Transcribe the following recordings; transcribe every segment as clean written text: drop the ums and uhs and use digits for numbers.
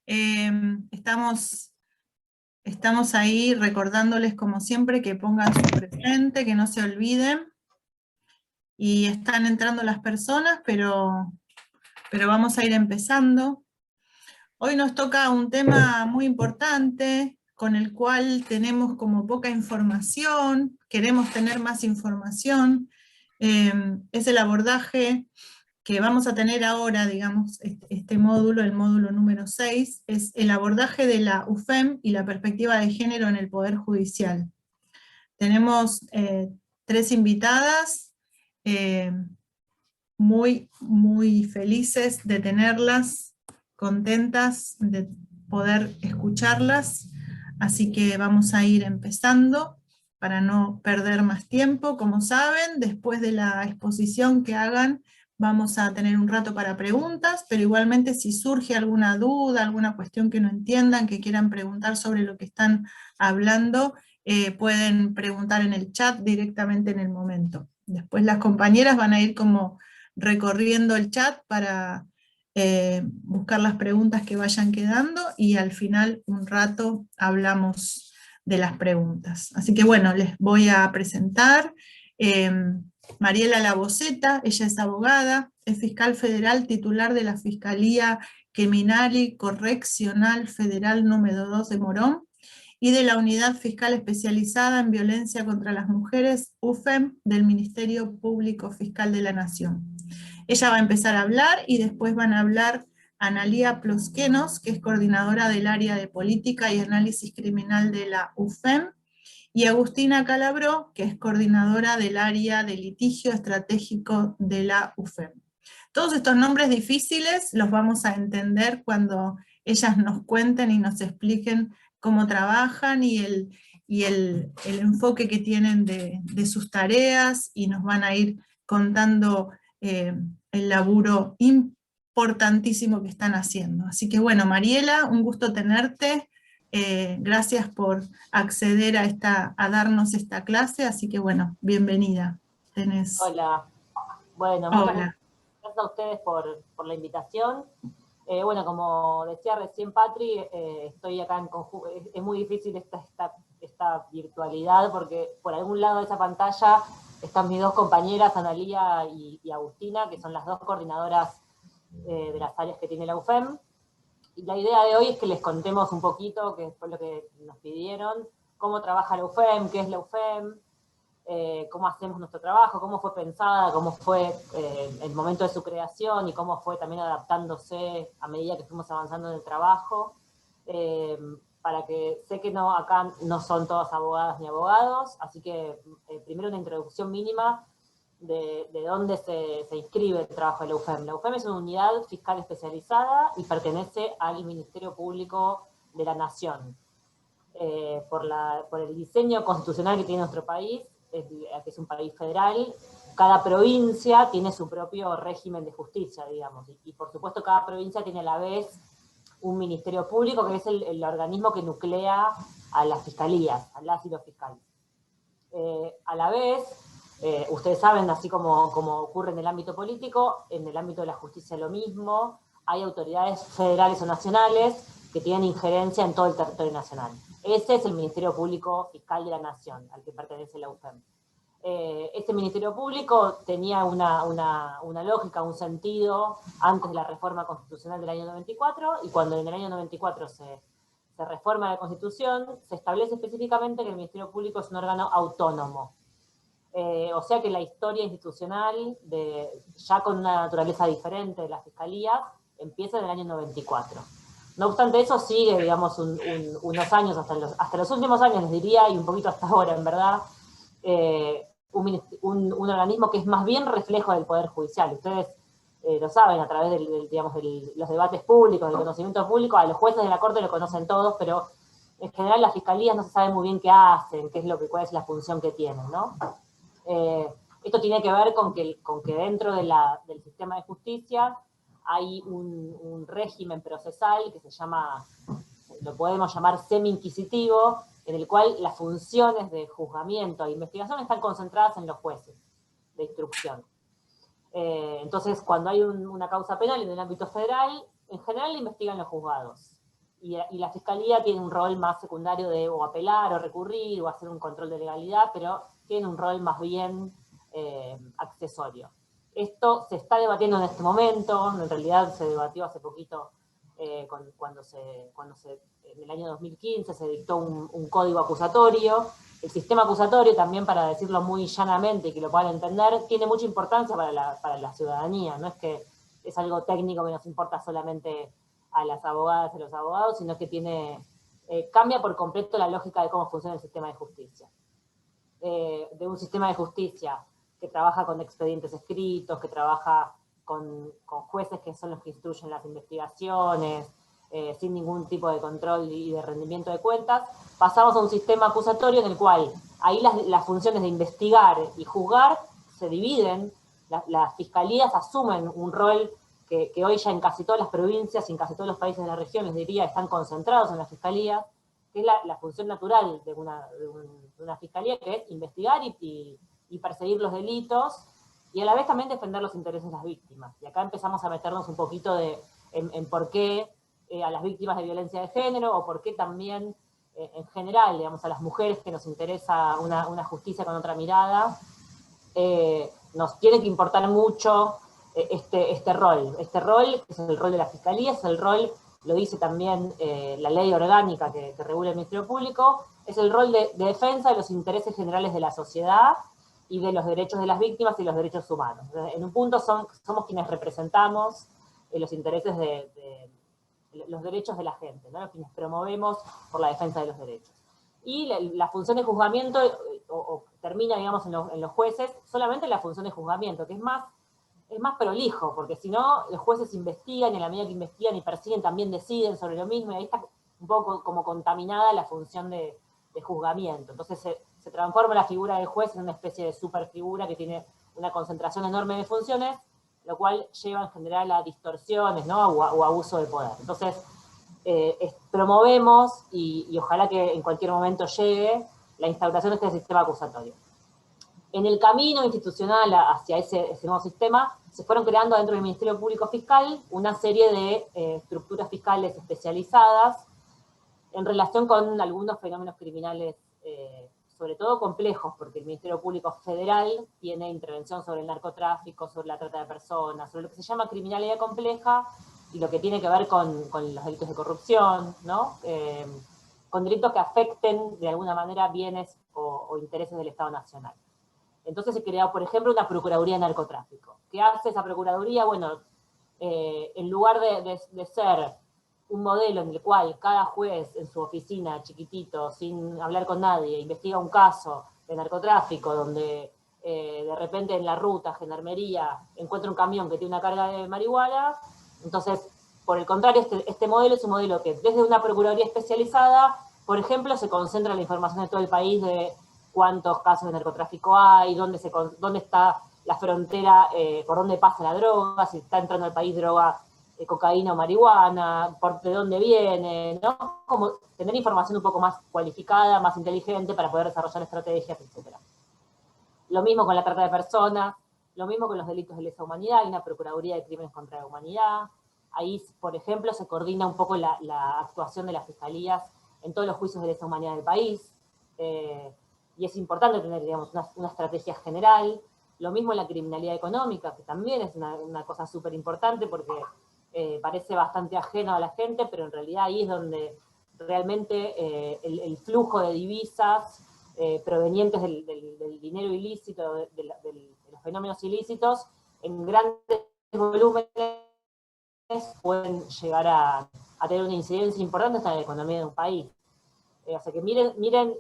Eh, estamos, estamos ahí recordándoles como siempre que pongan su presente, que no se olviden. Y están entrando las personas, pero vamos a ir empezando. Hoy nos toca un tema muy importante, con el cual tenemos como poca información, queremos tener más información. Es el abordaje que vamos a tener ahora, digamos, este módulo, el módulo número 6, es el abordaje de la UFEM y la perspectiva de género en el Poder Judicial. Tenemos 3 invitadas, eh, muy felices de tenerlas, contentas de poder escucharlas, así que vamos a ir empezando para no perder más tiempo. Como saben, después de la exposición que hagan, vamos a tener un rato para preguntas, pero igualmente si surge alguna duda, alguna cuestión que no entiendan, que quieran preguntar sobre lo que están hablando, pueden preguntar en el chat directamente en el momento. Después las compañeras van a ir como recorriendo el chat para buscar las preguntas que vayan quedando y al final un rato hablamos de las preguntas. Así que bueno, les voy a presentar Mariela Laboceta. Ella es abogada, es fiscal federal titular de la Fiscalía Criminal y Correccional Federal número 2 de Morón y de la Unidad Fiscal Especializada en Violencia contra las Mujeres, UFEM, del Ministerio Público Fiscal de la Nación. Ella va a empezar a hablar y después van a hablar Analía Plosquenos, que es coordinadora del área de política y análisis criminal de la UFEM, y Agustina Calabró, que es coordinadora del área de litigio estratégico de la UFEM. Todos estos nombres difíciles los vamos a entender cuando ellas nos cuenten y nos expliquen cómo trabajan y el enfoque que tienen de sus tareas, y nos van a ir contando el laburo importantísimo que están haciendo. Así que bueno, Mariela, un gusto tenerte. Gracias por acceder a darnos esta clase, así que bueno, bienvenida. Hola, bueno, Hola. gracias a ustedes por la invitación. Bueno, como decía recién Patri, estoy acá en conjunto. Es muy difícil esta virtualidad porque por algún lado de esa pantalla están mis dos compañeras, Analía y Agustina, que son las dos coordinadoras de las áreas que tiene la UFEM. Y la idea de hoy es que les contemos un poquito, que fue lo que nos pidieron, cómo trabaja la UFEM, qué es la UFEM, cómo hacemos nuestro trabajo, cómo fue pensada, cómo fue el momento de su creación y cómo fue también adaptándose a medida que fuimos avanzando en el trabajo, para que sé que acá no son todas abogadas ni abogados, así que primero una introducción mínima de dónde se inscribe el trabajo de la UFEM. La UFEM es una unidad fiscal especializada y pertenece al Ministerio Público de la Nación. Por el diseño constitucional que tiene nuestro país, que es un país federal, cada provincia tiene su propio régimen de justicia, digamos, y por supuesto cada provincia tiene a la vez un ministerio público, que es el organismo que nuclea a las fiscalías, a las y los fiscales. A la vez, ustedes saben, así como ocurre en el ámbito político, en el ámbito de la justicia lo mismo, hay autoridades federales o nacionales que tienen injerencia en todo el territorio nacional. Ese es el Ministerio Público Fiscal de la Nación, al que pertenece la UFEM. Este Ministerio Público tenía una lógica, un sentido, antes de la reforma constitucional del año 94, y cuando en el año 94 se reforma la Constitución, se establece específicamente que el Ministerio Público es un órgano autónomo. O sea que la historia institucional, ya con una naturaleza diferente de las fiscalías, empieza en el año 94. No obstante eso, sigue, digamos, unos años, hasta los últimos años, les diría, y un poquito hasta ahora, en verdad, un organismo que es más bien reflejo del Poder Judicial. Ustedes lo saben a través de los debates públicos, del conocimiento público. A los jueces de la Corte lo conocen todos, pero en general las fiscalías no se sabe muy bien qué hacen, cuál es la función que tienen, ¿no? Esto tiene que ver con que dentro del sistema de justicia hay un régimen procesal que se llama, lo podemos llamar semi-inquisitivo, en el cual las funciones de juzgamiento e investigación están concentradas en los jueces de instrucción. Entonces, cuando hay una causa penal en el ámbito federal, en general la investigan los juzgados. y la Fiscalía tiene un rol más secundario de o apelar o recurrir o hacer un control de legalidad, pero tiene un rol más bien accesorio. Esto se está debatiendo en este momento, en realidad se debatió hace poquito cuando en el año 2015 se dictó un código acusatorio. El sistema acusatorio, también para decirlo muy llanamente y que lo puedan entender, tiene mucha importancia para la ciudadanía, no es que es algo técnico que nos importa solamente a las abogadas y a los abogados, sino que cambia por completo la lógica de cómo funciona el sistema de justicia. De un sistema de justicia que trabaja con expedientes escritos, que trabaja con jueces que son los que instruyen las investigaciones, sin ningún tipo de control y de rendimiento de cuentas, pasamos a un sistema acusatorio en el cual ahí las funciones de investigar y juzgar se dividen, las fiscalías asumen un rol que hoy ya en casi todas las provincias y en casi todos los países de la región, les diría, están concentrados en las fiscalías, que es la función natural de una fiscalía, que es investigar y perseguir los delitos, y a la vez también defender los intereses de las víctimas. Y acá empezamos a meternos un poquito en por qué a las víctimas de violencia de género, o por qué también en general, digamos, a las mujeres que nos interesa una justicia con otra mirada, nos tiene que importar mucho este rol, que es el rol de la Fiscalía, es el rol, lo dice también la ley orgánica que regula el Ministerio Público, es el rol de defensa de los intereses generales de la sociedad y de los derechos de las víctimas y los derechos humanos. En un punto somos quienes representamos los intereses los derechos de la gente, ¿no? Quienes promovemos por la defensa de los derechos. Y la función de juzgamiento termina, digamos, en los jueces, solamente la función de juzgamiento, que es más prolijo, porque si no, los jueces investigan, y en la medida que investigan y persiguen, también deciden sobre lo mismo, y ahí está un poco como contaminada la función de juzgamiento. Entonces se transforma la figura del juez en una especie de superfigura que tiene una concentración enorme de funciones, lo cual lleva en general a distorsiones, ¿no? o abuso de poder. Entonces, promovemos, y ojalá que en cualquier momento llegue, la instauración de este sistema acusatorio. En el camino institucional hacia ese nuevo sistema, se fueron creando dentro del Ministerio Público Fiscal una serie de estructuras fiscales especializadas en relación con algunos fenómenos criminales, sobre todo complejos, porque el Ministerio Público Federal tiene intervención sobre el narcotráfico, sobre la trata de personas, sobre lo que se llama criminalidad compleja y lo que tiene que ver con los delitos de corrupción, ¿no? Con delitos que afecten de alguna manera bienes o intereses del Estado Nacional. Entonces se creó, por ejemplo, una Procuraduría de Narcotráfico. ¿Qué hace esa Procuraduría? Bueno, en lugar de ser un modelo en el cual cada juez en su oficina, chiquitito, sin hablar con nadie, investiga un caso de narcotráfico donde de repente en la ruta, Gendarmería, encuentra un camión que tiene una carga de marihuana, entonces, por el contrario, este modelo es un modelo que desde una Procuraduría especializada, por ejemplo, se concentra la información de todo el país de cuántos casos de narcotráfico hay, dónde está la frontera, por dónde pasa la droga, si está entrando al país droga, cocaína o marihuana, de dónde viene, ¿no? Como tener información un poco más cualificada, más inteligente para poder desarrollar estrategias, etc. Lo mismo con la trata de personas, lo mismo con los delitos de lesa humanidad, hay una Procuraduría de Crímenes contra la Humanidad. Ahí, por ejemplo, se coordina un poco la actuación de las fiscalías en todos los juicios de lesa humanidad del país. Y es importante tener, digamos, una estrategia general. Lo mismo en la criminalidad económica, que también es una cosa súper importante porque parece bastante ajeno a la gente, pero en realidad ahí es donde realmente el flujo de divisas provenientes del dinero ilícito, de los fenómenos ilícitos, en grandes volúmenes pueden llegar a tener una incidencia importante en la economía de un país. O sea que miren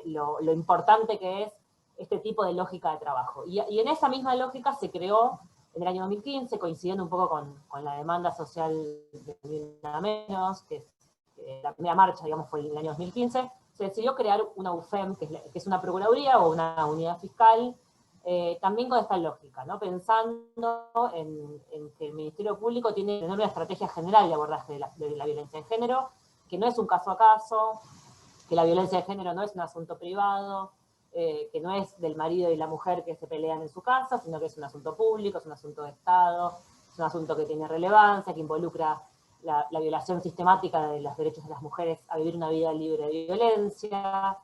lo importante que es este tipo de lógica de trabajo. Y en esa misma lógica se creó en el año 2015, coincidiendo un poco con la demanda social de Nada Menos, que la primera marcha, digamos, fue en el año 2015, se decidió crear una UFEM, que es una procuraduría o una unidad fiscal, también con esta lógica, ¿no? Pensando en que el Ministerio Público tiene que tener una estrategia general de abordaje de la violencia de género, que no es un caso a caso, que la violencia de género no es un asunto privado, que no es del marido y la mujer que se pelean en su casa, sino que es un asunto público, es un asunto de Estado, es un asunto que tiene relevancia, que involucra la violación sistemática de los derechos de las mujeres a vivir una vida libre de violencia,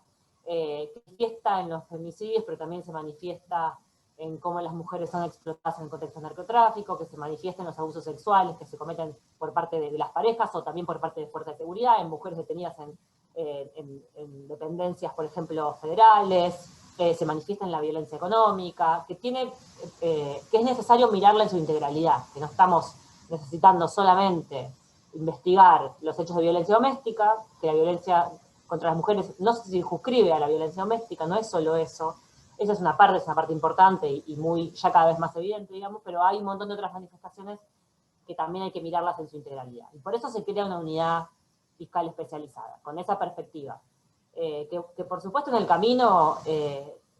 que se manifiesta en los femicidios, pero también se manifiesta en cómo las mujeres son explotadas en el contexto narcotráfico, que se manifiesta en los abusos sexuales que se cometen por parte de las parejas o también por parte de fuerzas de seguridad, en mujeres detenidas en dependencias, por ejemplo, federales, se manifiesta en la violencia económica, que es necesario mirarla en su integralidad, que no estamos necesitando solamente investigar los hechos de violencia doméstica, que la violencia contra las mujeres no se circunscribe a la violencia doméstica, no es solo eso. Esa es una parte importante y muy ya cada vez más evidente, digamos, pero hay un montón de otras manifestaciones que también hay que mirarlas en su integralidad. Y por eso se crea una unidad fiscal especializada, con esa perspectiva. Que por supuesto en el camino,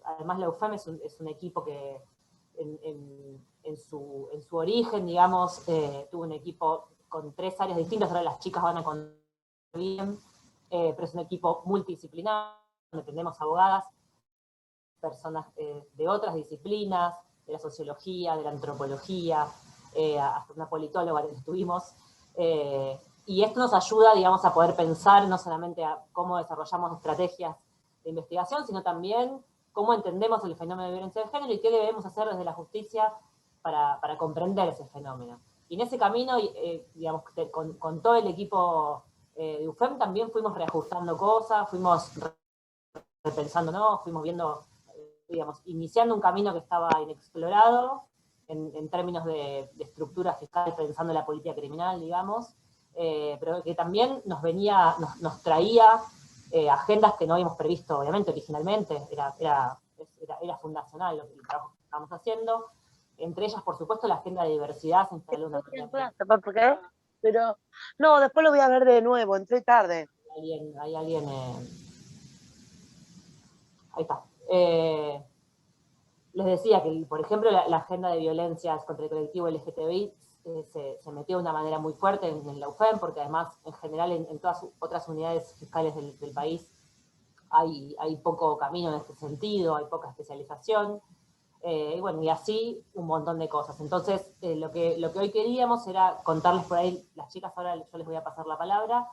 además la UFEM es un equipo que en su origen, digamos, tuvo un equipo con 3 áreas distintas, ahora las chicas van a contar bien, pero es un equipo multidisciplinar, donde tenemos abogadas, personas de otras disciplinas, de la sociología, de la antropología, hasta una politóloga que estuvimos, y esto nos ayuda, digamos, a poder pensar no solamente a cómo desarrollamos estrategias de investigación, sino también cómo entendemos el fenómeno de violencia de género y qué debemos hacer desde la justicia para comprender ese fenómeno. Y en ese camino, digamos, con todo el equipo de UFEM también fuimos reajustando cosas, fuimos repensando, ¿no? Fuimos viendo, digamos, iniciando un camino que estaba inexplorado en términos de estructura fiscal, pensando en la política criminal, digamos, pero que también nos traía agendas que no habíamos previsto, obviamente, originalmente. Era fundacional el trabajo que estábamos haciendo. Entre ellas, por supuesto, la agenda de diversidad se instaló una manera. ¿Por qué? Pero, no, después lo voy a ver de nuevo, entré tarde. Hay alguien ahí está. Les decía que, por ejemplo, la agenda de violencias contra el colectivo LGTBI se metió de una manera muy fuerte en la UFEM, porque además, en general, en todas otras unidades fiscales del país hay poco camino en este sentido, hay poca especialización, y bueno, y así un montón de cosas. Entonces, lo que hoy queríamos era contarles por ahí, las chicas ahora yo les voy a pasar la palabra,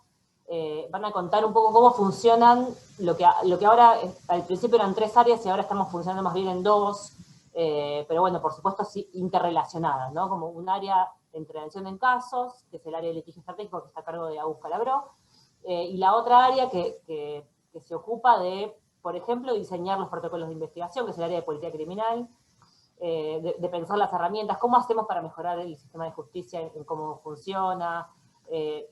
van a contar un poco cómo funcionan lo que ahora, al principio eran 3 áreas y ahora estamos funcionando más bien en 2, pero bueno, por supuesto sí, interrelacionadas, ¿no? Como un área de intervención en casos, que es el área de litigio estratégico que está a cargo de Agus Calabró, y la otra área que se ocupa de, por ejemplo, diseñar los protocolos de investigación, que es el área de política criminal, de pensar las herramientas, cómo hacemos para mejorar el sistema de justicia en cómo funciona,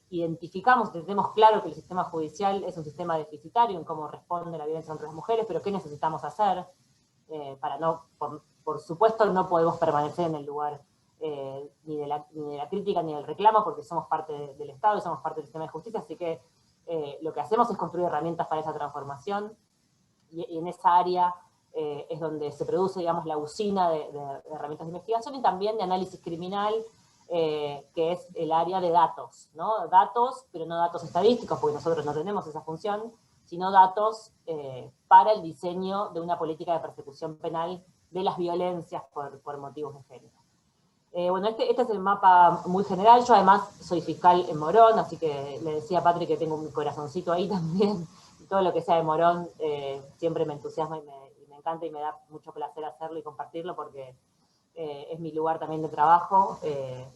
identificamos, tenemos claro que el sistema judicial es un sistema deficitario en cómo responde la violencia contra las mujeres, pero ¿qué necesitamos hacer? Para no, por supuesto, no podemos permanecer en el lugar ni de la crítica ni del reclamo, porque somos parte del Estado y somos parte del sistema de justicia, así que lo que hacemos es construir herramientas para esa transformación, y en esa área es donde se produce, digamos, la usina de herramientas de investigación y también de análisis criminal, que es el área de datos, ¿no? Datos, pero no datos estadísticos, porque nosotros no tenemos esa función, sino datos para el diseño de una política de persecución penal de las violencias por motivos de género. Bueno, este es el mapa muy general. Yo además soy fiscal en Morón, así que le decía a Patri que tengo un corazoncito ahí también. Todo lo que sea de Morón siempre me entusiasma y me encanta y me da mucho placer hacerlo y compartirlo porque es mi lugar también de trabajo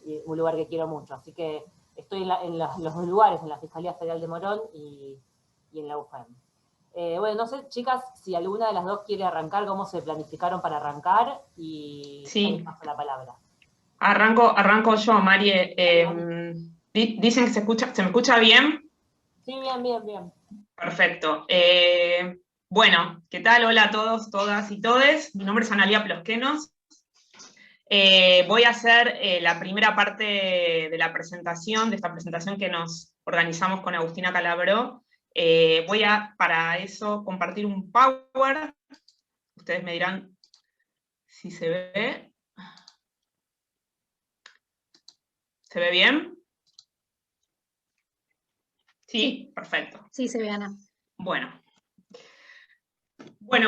y un lugar que quiero mucho. Así que estoy en los dos lugares, en la Fiscalía Federal de Morón y en la UFEM. Bueno, no sé, chicas, si alguna de las dos quiere arrancar, cómo se planificaron para arrancar y sí. paso la palabra. Arranco yo, Marie. Dicen que se me escucha bien. Sí, bien. Perfecto. Bueno, ¿qué tal? Hola a todos, todas y todes. Mi nombre es Analía Plosquenos. Voy a hacer la primera parte de la presentación, de esta presentación que nos organizamos con Agustina Calabró. Voy a, para eso, compartir un PowerPoint. Ustedes me dirán si se ve. ¿Se ve bien? Sí, perfecto. Sí, se ve, Ana. Bueno,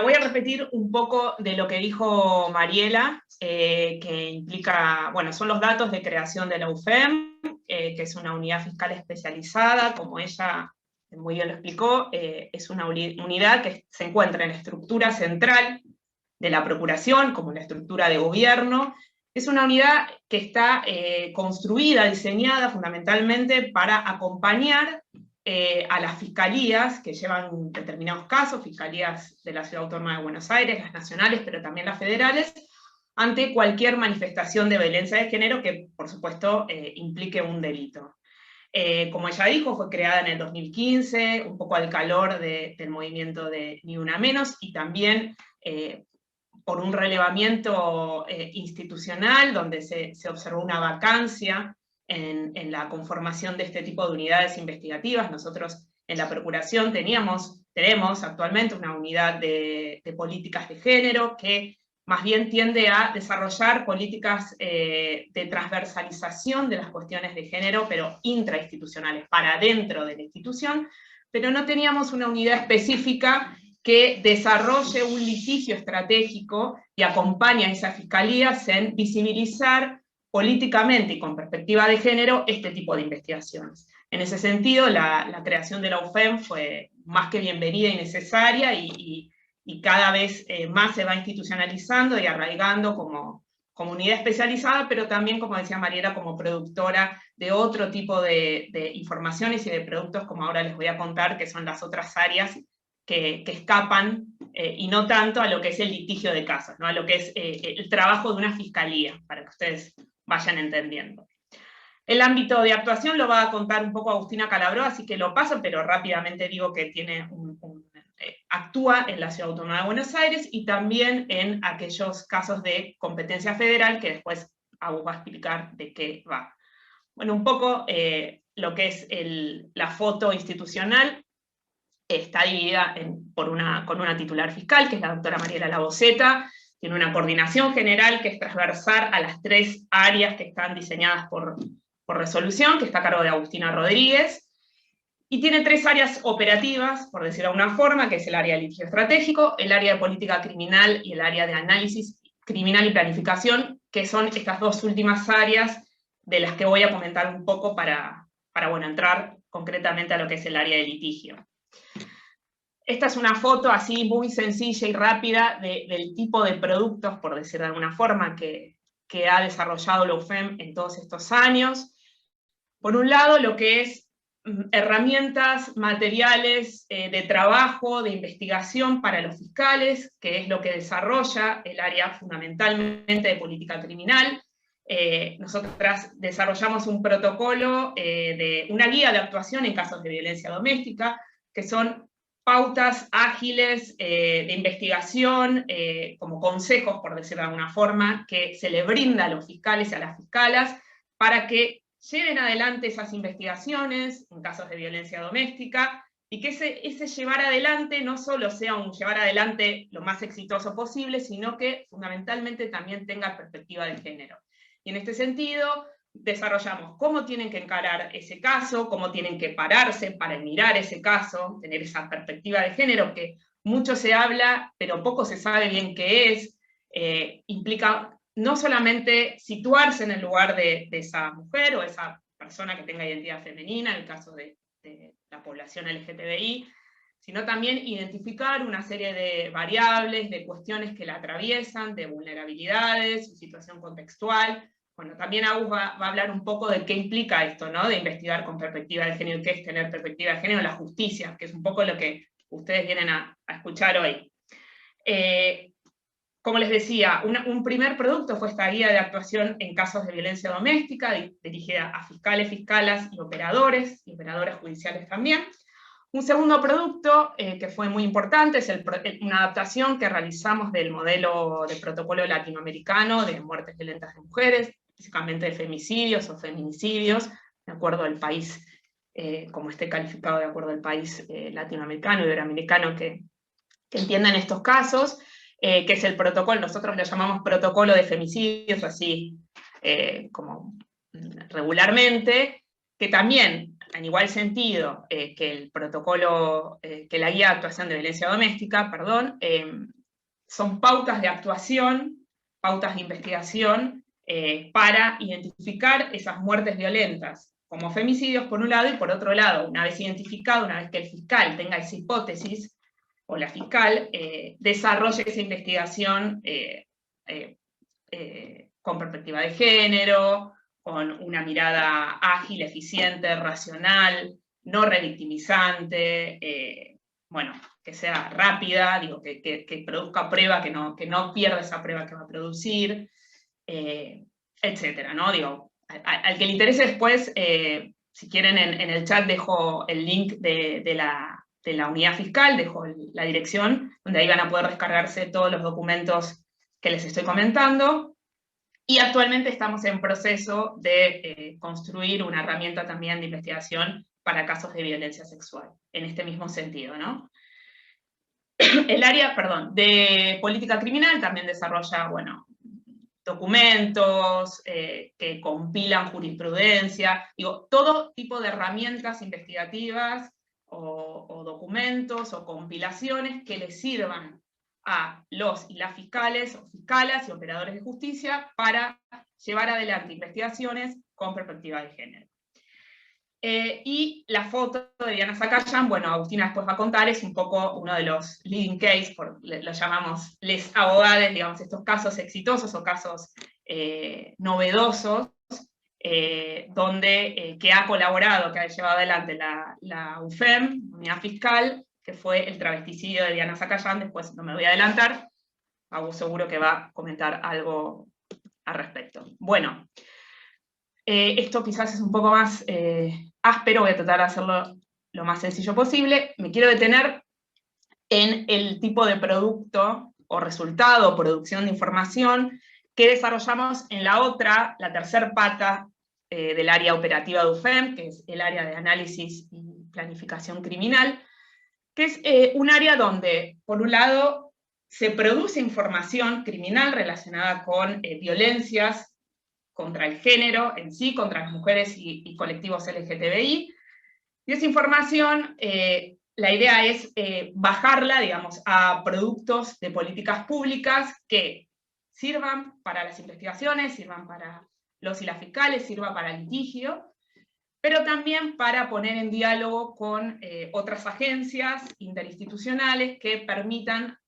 voy a repetir un poco de lo que dijo Mariela, que implica, bueno, son los datos de creación de la UFEM. que es una unidad fiscal especializada, como ella muy bien lo explicó, es una unidad que se encuentra en la estructura central de la Procuración, como la estructura de gobierno. Es una unidad que está construida, diseñada fundamentalmente para acompañar a las fiscalías que llevan determinados casos, fiscalías de la Ciudad Autónoma de Buenos Aires, las nacionales, pero también las federales, ante cualquier manifestación de violencia de género que, por supuesto, implique un delito. Como ella dijo, fue creada en el 2015, un poco al calor del movimiento de Ni Una Menos, y también por un relevamiento institucional, donde se observó una vacancia en la conformación de este tipo de unidades investigativas. Nosotros en la Procuración tenemos actualmente una unidad de políticas de género que más bien tiende a desarrollar políticas de transversalización de las cuestiones de género, pero intrainstitucionales, para dentro de la institución, pero no teníamos una unidad específica que desarrolle un litigio estratégico y acompañe a esas fiscalías en visibilizar políticamente y con perspectiva de género este tipo de investigaciones. En ese sentido, la creación de la UFEM fue más que bienvenida y necesaria, y cada vez más se va institucionalizando y arraigando como unidad especializada, pero también, como decía Mariela, como productora de otro tipo de informaciones y de productos, como ahora les voy a contar, que son las otras áreas que escapan, y no tanto a lo que es el litigio de casos, ¿no? A lo que es el trabajo de una fiscalía, para que ustedes vayan entendiendo. El ámbito de actuación lo va a contar un poco Agustina Calabró, así que lo paso, pero rápidamente digo que tiene actúa en la Ciudad Autónoma de Buenos Aires y también en aquellos casos de competencia federal, que después Agus va a explicar de qué va. Bueno, un poco lo que es la foto institucional está dividida con una titular fiscal, que es la doctora Mariela Laboceta. Tiene una coordinación general que es transversal a las 3 áreas que están diseñadas por resolución, que está a cargo de Agustina Rodríguez. Y tiene 3 áreas operativas, por decirlo de alguna forma, que es el área de litigio estratégico, el área de política criminal y el área de análisis criminal y planificación, que son estas 2 últimas áreas de las que voy a comentar un poco para bueno, entrar concretamente a lo que es el área de litigio. Esta es una foto así muy sencilla y rápida del tipo de productos, por decir de alguna forma, que ha desarrollado la UFEM en todos estos años. Por un lado, lo que es herramientas, materiales de trabajo, de investigación para los fiscales, que es lo que desarrolla el área fundamentalmente de política criminal. Nosotras desarrollamos un protocolo, una guía de actuación en casos de violencia doméstica, que son pautas ágiles de investigación, como consejos, por decirlo de alguna forma, que se le brinda a los fiscales y a las fiscalas para que lleven adelante esas investigaciones en casos de violencia doméstica, y que ese llevar adelante no solo sea un llevar adelante lo más exitoso posible, sino que fundamentalmente también tenga perspectiva de género. Y en este sentido, desarrollamos cómo tienen que encarar ese caso, cómo tienen que pararse para mirar ese caso, tener esa perspectiva de género, que mucho se habla, pero poco se sabe bien qué es. Implica no solamente situarse en el lugar de esa mujer o esa persona que tenga identidad femenina, en el caso de la población LGTBI, sino también identificar una serie de variables, de cuestiones que la atraviesan, de vulnerabilidades, su situación contextual. Bueno, también Agus va a hablar un poco de qué implica esto, ¿no? De investigar con perspectiva de género, qué es tener perspectiva de género en la justicia, que es un poco lo que ustedes vienen a escuchar hoy. Como les decía, un primer producto fue esta guía de actuación en casos de violencia doméstica, dirigida a fiscales, fiscalas y operadoras judiciales también. Un segundo producto que fue muy importante es una adaptación que realizamos del modelo de protocolo latinoamericano de muertes violentas de mujeres, básicamente de femicidios o feminicidios, de acuerdo al país, como esté calificado de acuerdo al país latinoamericano, iberoamericano que entiendan estos casos, que es el protocolo, nosotros lo llamamos protocolo de femicidios, así como regularmente, que también, en igual sentido que el protocolo, que la guía de actuación de violencia doméstica, perdón, son pautas de actuación, pautas de investigación, para identificar esas muertes violentas como femicidios por un lado, y por otro lado, una vez identificado, una vez que el fiscal tenga esa hipótesis, o la fiscal, desarrolle esa investigación con perspectiva de género, con una mirada ágil, eficiente, racional, no revictimizante, bueno, que sea rápida, digo, que produzca prueba, que no pierda esa prueba que va a producir, etcétera, ¿no? Digo, al que le interese después, si quieren en el chat dejo el link de la unidad fiscal, dejo la dirección, donde ahí van a poder descargarse todos los documentos que les estoy comentando. Y actualmente estamos en proceso de construir una herramienta también de investigación para casos de violencia sexual, en este mismo sentido, ¿no? El área, perdón, de política criminal también desarrolla, bueno, documentos que compilan jurisprudencia, digo, todo tipo de herramientas investigativas o documentos o compilaciones que les sirvan a los y las fiscales o fiscalas y operadores de justicia para llevar adelante investigaciones con perspectiva de género. Y la foto de Diana Zacayán, bueno, Agustina después va a contar, es un poco uno de los leading case, lo llamamos les abogados, digamos, estos casos exitosos o casos novedosos, que ha colaborado, que ha llevado adelante la UFEM, Unidad Fiscal, que fue el travesticidio de Diana Zacayán. Después no me voy a adelantar, Agus seguro que va a comentar algo al respecto. Bueno, esto quizás es un poco más áspero, voy a tratar de hacerlo lo más sencillo posible. Me quiero detener en el tipo de producto o resultado o producción de información que desarrollamos en la tercer pata del área operativa de UFEM, que es el área de análisis y planificación criminal, que es un área donde, por un lado, se produce información criminal relacionada con violencias contra el género en sí, contra las mujeres y colectivos LGTBI, y esa información, la idea es bajarla, digamos, a productos de políticas públicas que sirvan para las investigaciones, sirvan para los y las fiscales, sirva para el litigio, pero también para poner en diálogo con otras agencias interinstitucionales que permitan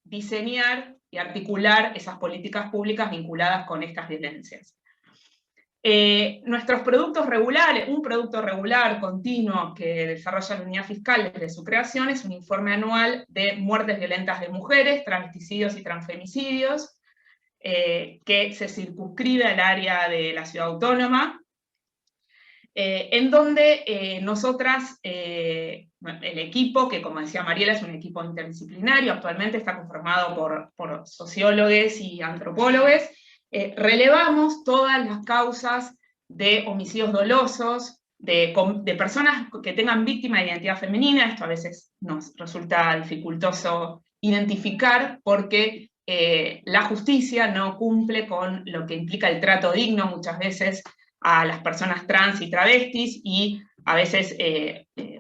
diseñar y articular esas políticas públicas vinculadas con estas violencias. Nuestros productos regulares, un producto regular continuo que desarrolla la unidad fiscal desde su creación es un informe anual de muertes violentas de mujeres, travesticidios y transfemicidios, que se circunscribe al área de la ciudad autónoma, en donde nosotras, el equipo, que como decía Mariela es un equipo interdisciplinario, actualmente está conformado por sociólogos y antropólogos, relevamos todas las causas de homicidios dolosos, de personas que tengan víctima de identidad femenina. Esto a veces nos resulta dificultoso identificar porque la justicia no cumple con lo que implica el trato digno muchas veces a las personas trans y travestis, y a veces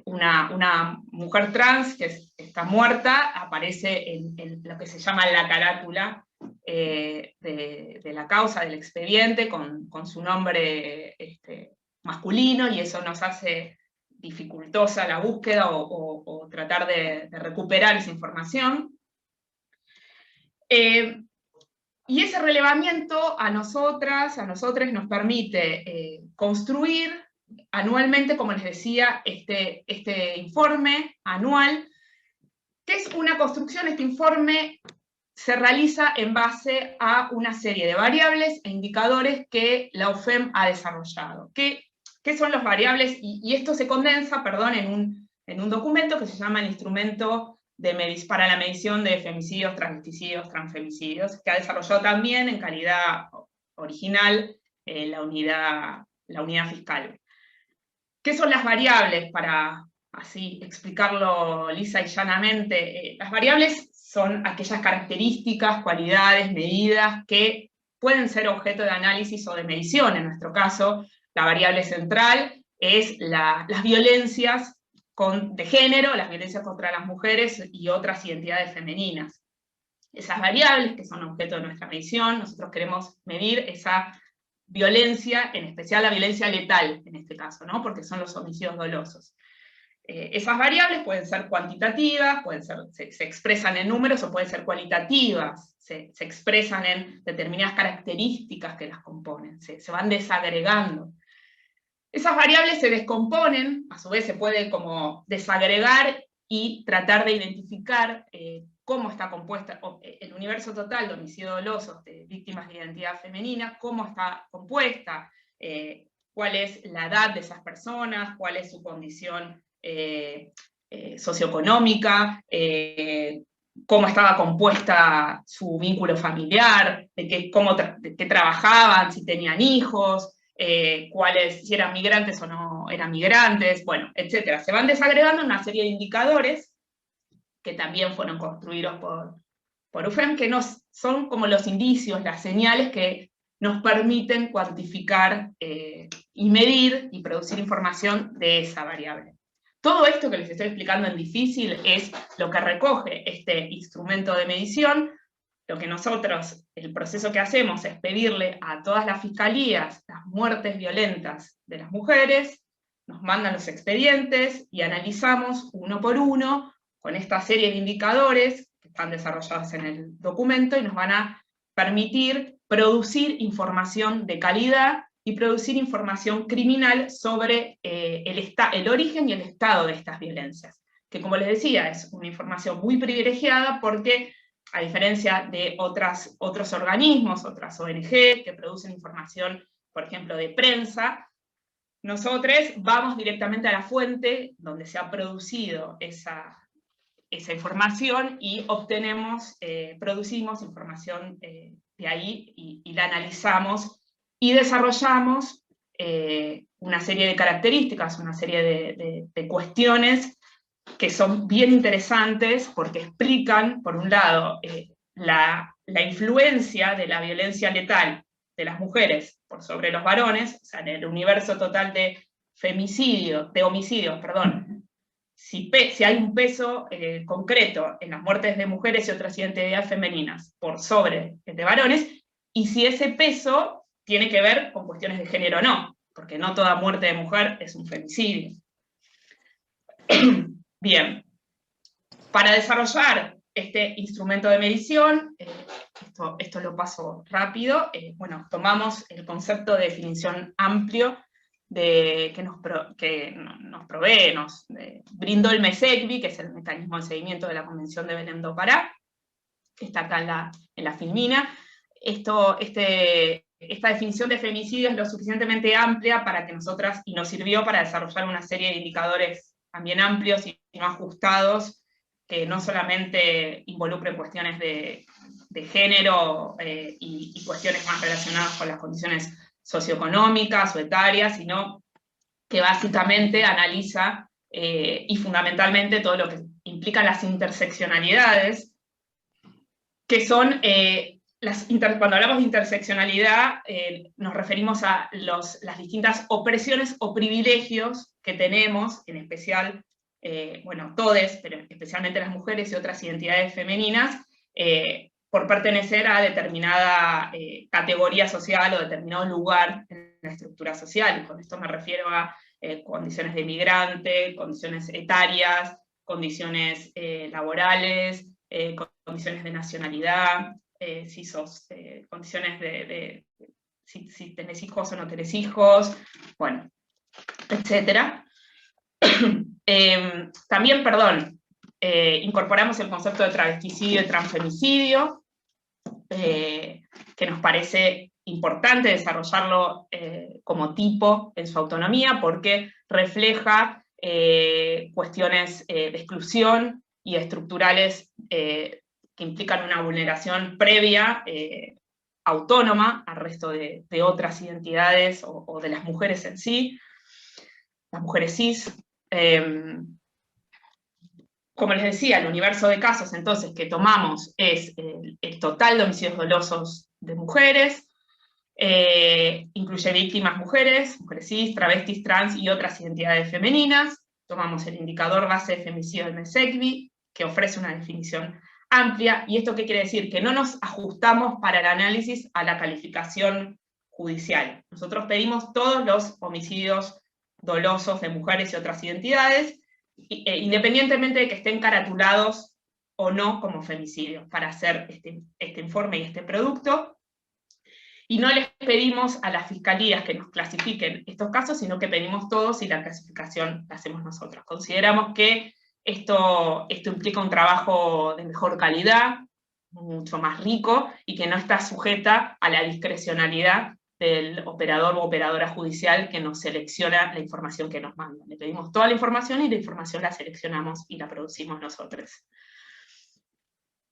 una mujer trans que está muerta aparece en lo que se llama la carátula de la causa, del expediente, con su nombre masculino, y eso nos hace dificultosa la búsqueda o tratar de recuperar esa información. Y ese relevamiento a nosotros nos permite construir anualmente, como les decía, este informe anual, que es una construcción. Este informe se realiza en base a una serie de variables e indicadores que la UFEM ha desarrollado. ¿Qué son las variables? Y esto se condensa, perdón, en un documento que se llama el Instrumento para la medición de femicidios, travesticidios, transfemicidios, que ha desarrollado también en calidad original la unidad fiscal. ¿Qué son las variables? Para así explicarlo lisa y llanamente, las variables son aquellas características, cualidades, medidas que pueden ser objeto de análisis o de medición. En nuestro caso, la variable central es las violencias de género, las violencias contra las mujeres y otras identidades femeninas. esas variables que son objeto de nuestra medición. Nosotros queremos medir esa violencia, en especial la violencia letal, en este caso, ¿no? Porque son los homicidios dolosos. Esas variables pueden ser cuantitativas, se expresan en números, o pueden ser cualitativas, se expresan en determinadas características que las componen, se van desagregando. Esas variables se descomponen, a su vez se puede como desagregar y tratar de identificar cómo está compuesta el universo total de homicidios dolosos de víctimas de identidad femenina, cómo está compuesta, cuál es la edad de esas personas, cuál es su condición socioeconómica, cómo estaba compuesta su vínculo familiar, de qué trabajaban, si tenían hijos, si eran migrantes o no eran migrantes, bueno, etc. Se van desagregando una serie de indicadores que también fueron construidos por UFEM, que son como los indicios, las señales que nos permiten cuantificar y medir y producir información de esa variable. Todo esto que les estoy explicando en difícil es lo que recoge este instrumento de medición. Lo que nosotros, el proceso que hacemos es pedirle a todas las fiscalías las muertes violentas de las mujeres, nos mandan los expedientes y analizamos uno por uno con esta serie de indicadores que están desarrollados en el documento y nos van a permitir producir información de calidad y producir información criminal sobre el origen y el estado de estas violencias, que como les decía, es una información muy privilegiada porque, a diferencia de otros organismos, otras ONG, que producen información, por ejemplo, de prensa, nosotros vamos directamente a la fuente donde se ha producido esa información y producimos información de ahí y la analizamos y desarrollamos una serie de características, una serie de cuestiones que son bien interesantes porque explican, por un lado, la influencia de la violencia letal de las mujeres por sobre los varones, o sea, en el universo total de homicidios, si hay un peso concreto en las muertes de mujeres y otras identidades femeninas por sobre el de varones, y si ese peso tiene que ver con cuestiones de género o no, porque no toda muerte de mujer es un femicidio. Bien, para desarrollar este instrumento de medición, esto lo paso rápido, bueno, tomamos el concepto de definición amplio que nos brindó el MESECVI, que es el mecanismo de seguimiento de la Convención de Belém do Pará, que está acá en la filmina. Esta definición de femicidio es lo suficientemente amplia para que nosotras, y nos sirvió para desarrollar una serie de indicadores también amplios y no ajustados, que no solamente involucren cuestiones de género y cuestiones más relacionadas con las condiciones socioeconómicas o etarias, sino que básicamente analiza y fundamentalmente todo lo que implican las interseccionalidades, que son, cuando hablamos de interseccionalidad, nos referimos a las distintas opresiones o privilegios que tenemos, en especial, bueno, todes, pero especialmente las mujeres y otras identidades femeninas, por pertenecer a determinada categoría social o determinado lugar en la estructura social. Y con esto me refiero a condiciones de migrante, condiciones etarias, condiciones laborales, condiciones de nacionalidad, condiciones de si tenés hijos o no tenés hijos, bueno, etc. También, incorporamos el concepto de travesticidio y transfemicidio, que nos parece importante desarrollarlo como tipo en su autonomía, porque refleja cuestiones de exclusión y estructurales que implican una vulneración previa, autónoma, al resto de otras identidades o de las mujeres en sí, las mujeres cis. Como les decía, el universo de casos entonces que tomamos es el total de homicidios dolosos de mujeres, incluye víctimas mujeres cis, travestis, trans y otras identidades femeninas. Tomamos el indicador base de femicidio del MESECVI, que ofrece una definición amplia. ¿Y esto qué quiere decir? Que no nos ajustamos para el análisis a la calificación judicial. Nosotros pedimos todos los homicidios dolosos de mujeres y otras identidades, independientemente de que estén caratulados o no como femicidios, para hacer este informe y este producto. Y no les pedimos a las fiscalías que nos clasifiquen estos casos, sino que pedimos todos y la clasificación la hacemos nosotros. Consideramos que esto implica un trabajo de mejor calidad, mucho más rico, y que no está sujeta a la discrecionalidad del operador o operadora judicial que nos selecciona la información que nos manda. Le pedimos toda la información y la información la seleccionamos y la producimos nosotros.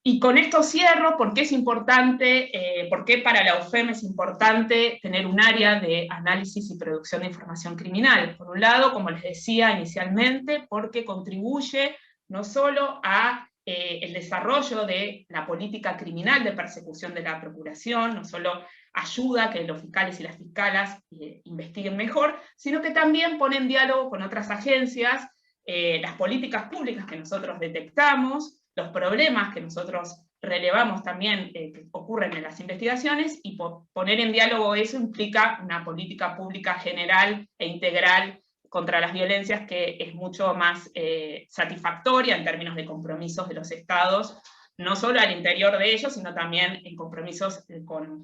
Y con esto cierro, porque es importante, porque para la UFEM es importante tener un área de análisis y producción de información criminal. Por un lado, como les decía inicialmente, porque contribuye no solo a el desarrollo de la política criminal de persecución de la procuración, no solo ayuda a que los fiscales y las fiscalas investiguen mejor, sino que también pone en diálogo con otras agencias las políticas públicas que nosotros detectamos, los problemas que nosotros relevamos también que ocurren en las investigaciones, y poner en diálogo eso implica una política pública general e integral contra las violencias que es mucho más satisfactoria en términos de compromisos de los estados, no solo al interior de ellos, sino también en compromisos con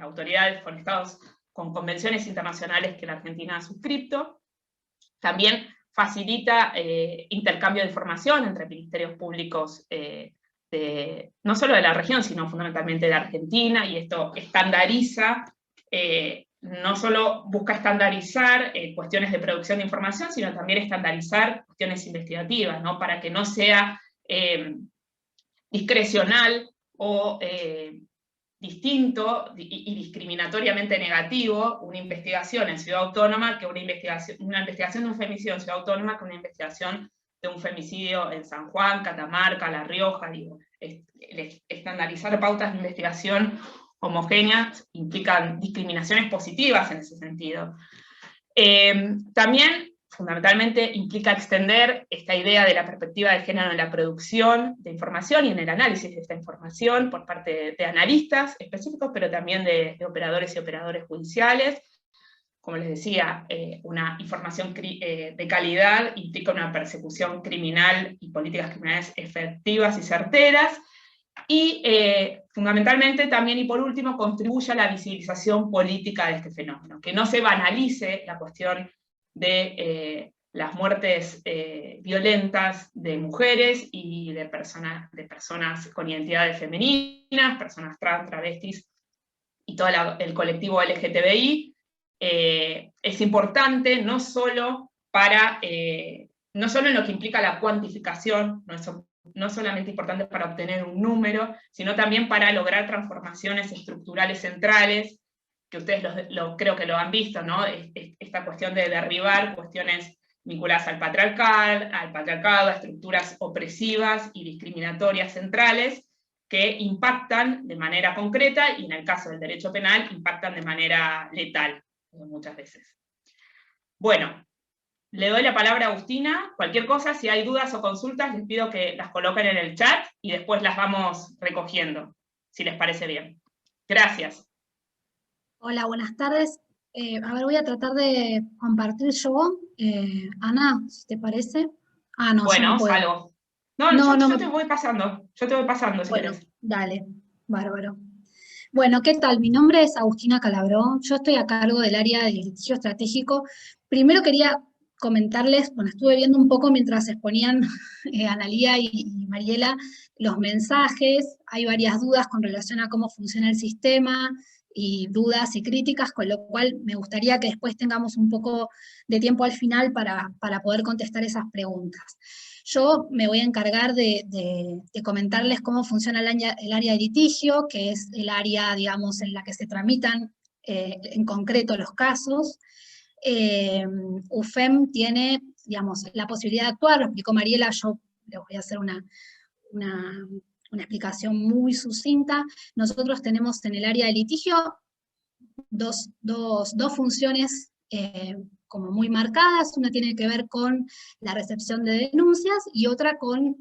autoridades, con estados, con convenciones internacionales que la Argentina ha suscrito. También facilita intercambio de información entre ministerios públicos no solo de la región, sino fundamentalmente de Argentina, y esto estandariza, no solo busca estandarizar cuestiones de producción de información, sino también estandarizar cuestiones investigativas, ¿no? Para que no sea discrecional o distinto y discriminatoriamente negativo una investigación en Ciudad Autónoma que una investigación de un femicidio en Ciudad Autónoma que una investigación de un femicidio en San Juan, Catamarca, La Rioja. Digo, estandarizar pautas de investigación homogéneas implican discriminaciones positivas en ese sentido. También, fundamentalmente, implica extender esta idea de la perspectiva de género en la producción de información y en el análisis de esta información por parte de analistas específicos, pero también de operadores y operadores judiciales. Como les decía, una información de calidad implica una persecución criminal y políticas criminales efectivas y certeras, y fundamentalmente también, y por último, contribuye a la visibilización política de este fenómeno, que no se banalice la cuestión de las muertes violentas de mujeres y de personas con identidades femeninas, personas trans, travestis, y todo el colectivo LGTBI. Es importante no solo en lo que implica la cuantificación, no solamente importante para obtener un número, sino también para lograr transformaciones estructurales centrales, que ustedes creo que lo han visto, ¿no? Esta cuestión de derribar cuestiones vinculadas al patriarcado, a estructuras opresivas y discriminatorias centrales, que impactan de manera concreta, y en el caso del derecho penal, impactan de manera letal, muchas veces. Bueno, le doy la palabra a Agustina. Cualquier cosa, si hay dudas o consultas, les pido que las coloquen en el chat, y después las vamos recogiendo, si les parece bien. Gracias. Hola, buenas tardes. A ver, voy a tratar de compartir yo. Ana, si te parece. Ah, no, bueno, yo no puedo. Salgo. No, yo te voy pasando. Yo te voy pasando, si bueno, querés. dale, bárbaro. Bueno, ¿qué tal? Mi nombre es Agustina Calabró. Yo estoy a cargo del área de litigio estratégico. Primero quería comentarles, bueno, estuve viendo un poco mientras exponían Analía y Mariela los mensajes. Hay varias dudas con relación a cómo funciona el sistema, y dudas y críticas, con lo cual me gustaría que después tengamos un poco de tiempo al final para poder contestar esas preguntas. Yo me voy a encargar de comentarles cómo funciona el área de litigio, que es el área, digamos, en la que se tramitan en concreto los casos. UFEM tiene, digamos, la posibilidad de actuar, lo explicó Mariela, yo les voy a hacer una explicación muy sucinta. Nosotros tenemos en el área de litigio dos funciones como muy marcadas. Una tiene que ver con la recepción de denuncias y otra con